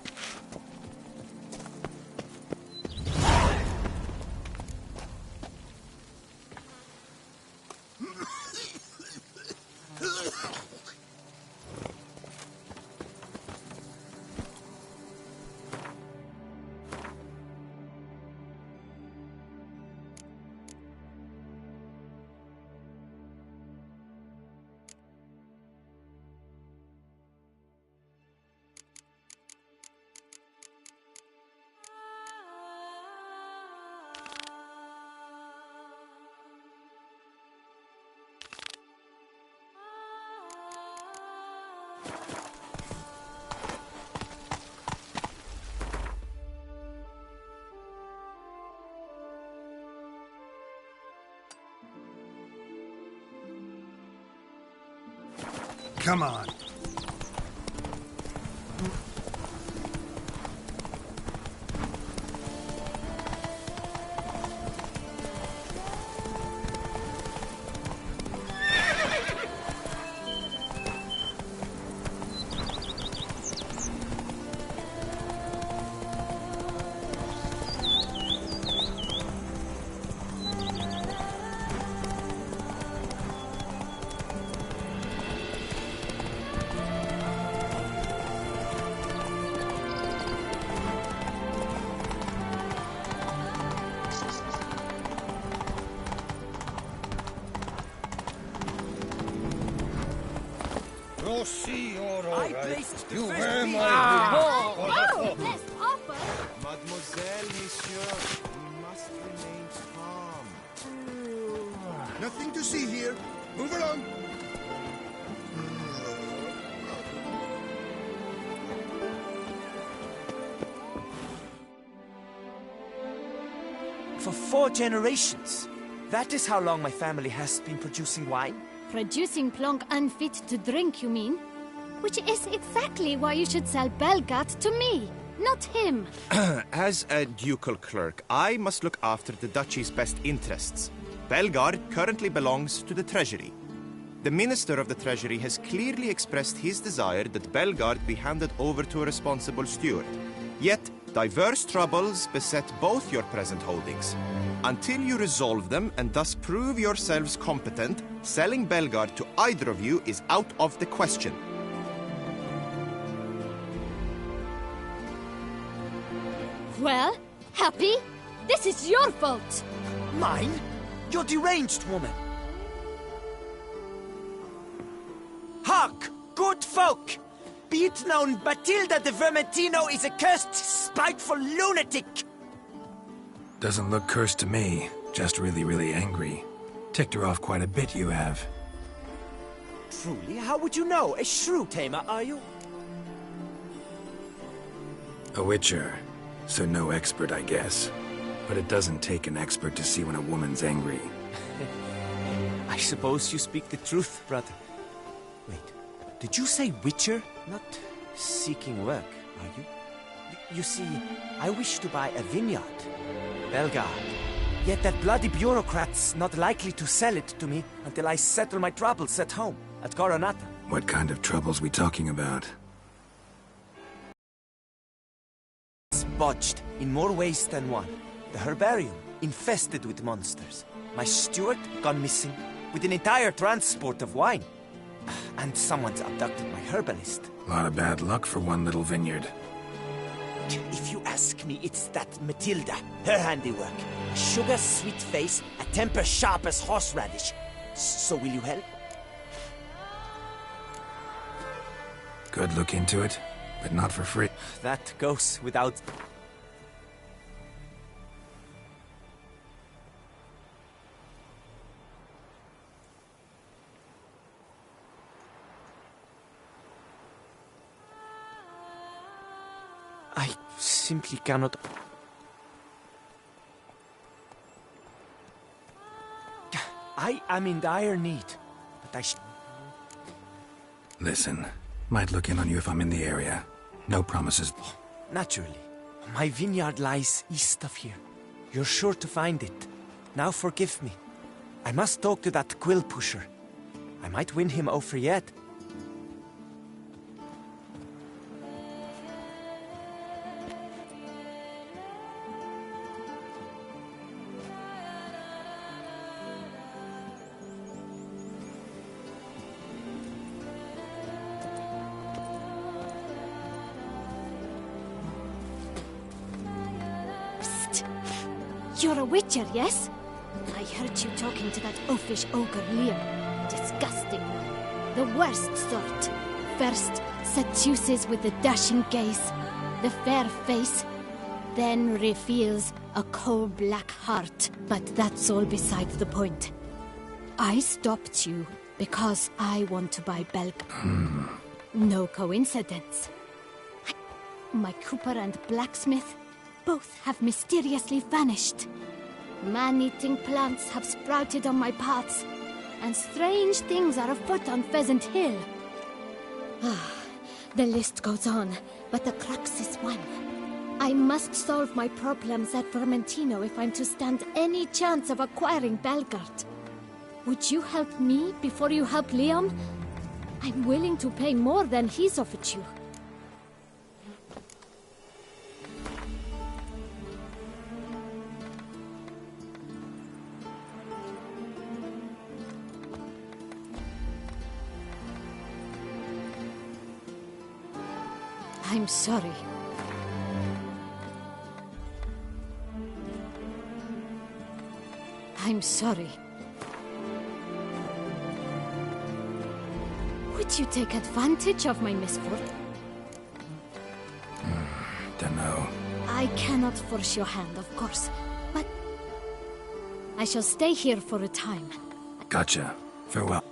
Come on. Oh, see, I placed the you first were piece. my Oh, best offer! Mademoiselle, monsieur, we must remain calm. Nothing to see here. Move along. For 4 generations. That is how long my family has been producing wine. Producing plonk unfit to drink, you mean? Which is exactly why you should sell Belgard to me, not him. As a ducal clerk, I must look after the duchy's best interests. Belgard currently belongs to the treasury. The minister of the treasury has clearly expressed his desire that Belgard be handed over to a responsible steward. Yet, diverse troubles beset both your present holdings. Until you resolve them and thus prove yourselves competent, selling Belgard to either of you is out of the question. Well, Happy, this is your fault. Mine? You're deranged, woman. Hark, good folk! Be it known, Matilda de Vermentino is a cursed, spiteful lunatic! Doesn't look cursed to me. Just really, really angry. Ticked her off quite a bit, you have. Truly? How would you know? A shrew tamer, are you? A witcher. So no expert, I guess. But it doesn't take an expert to see when a woman's angry. I suppose you speak the truth, brother. Wait, did you say witcher? Not seeking work, are you? You see, I wish to buy a vineyard. Belgard. Yet that bloody bureaucrat's not likely to sell it to me until I settle my troubles at home, at Coronata. What kind of troubles we talking about? It's botched in more ways than one. The herbarium, infested with monsters. My steward, gone missing, with an entire transport of wine. And someone's abducted my herbalist. A lot of bad luck for one little vineyard. If you ask me, it's that Matilda, her handiwork. A sugar-sweet face, a temper sharp as horseradish. So will you help? Could look into it, but not for free. That goes without... I simply cannot... I am in dire need, but I Listen, might look in on you if I'm in the area. No promises. Naturally. My vineyard lies east of here. You're sure to find it. Now forgive me. I must talk to that quill pusher. I might win him over yet. You're a witcher, yes? I heard you talking to that oafish ogre Liam. Disgusting. The worst sort. First, seduces with the dashing gaze, the fair face, then reveals a coal-black heart. But that's all beside the point. I stopped you because I want to buy Belgard. No coincidence. My cooper and blacksmith both have mysteriously vanished. Man-eating plants have sprouted on my paths, and strange things are afoot on Pheasant Hill. The list goes on, but the crux is one. I must solve my problems at Vermentino if I'm to stand any chance of acquiring Belgard. Would you help me before you help Liam? I'm willing to pay more than he's offered you. I'm sorry. I'm sorry. Would you take advantage of my misfortune? Dunno. I I cannot force your hand, of course, but I shall stay here for a time. Gotcha. Farewell.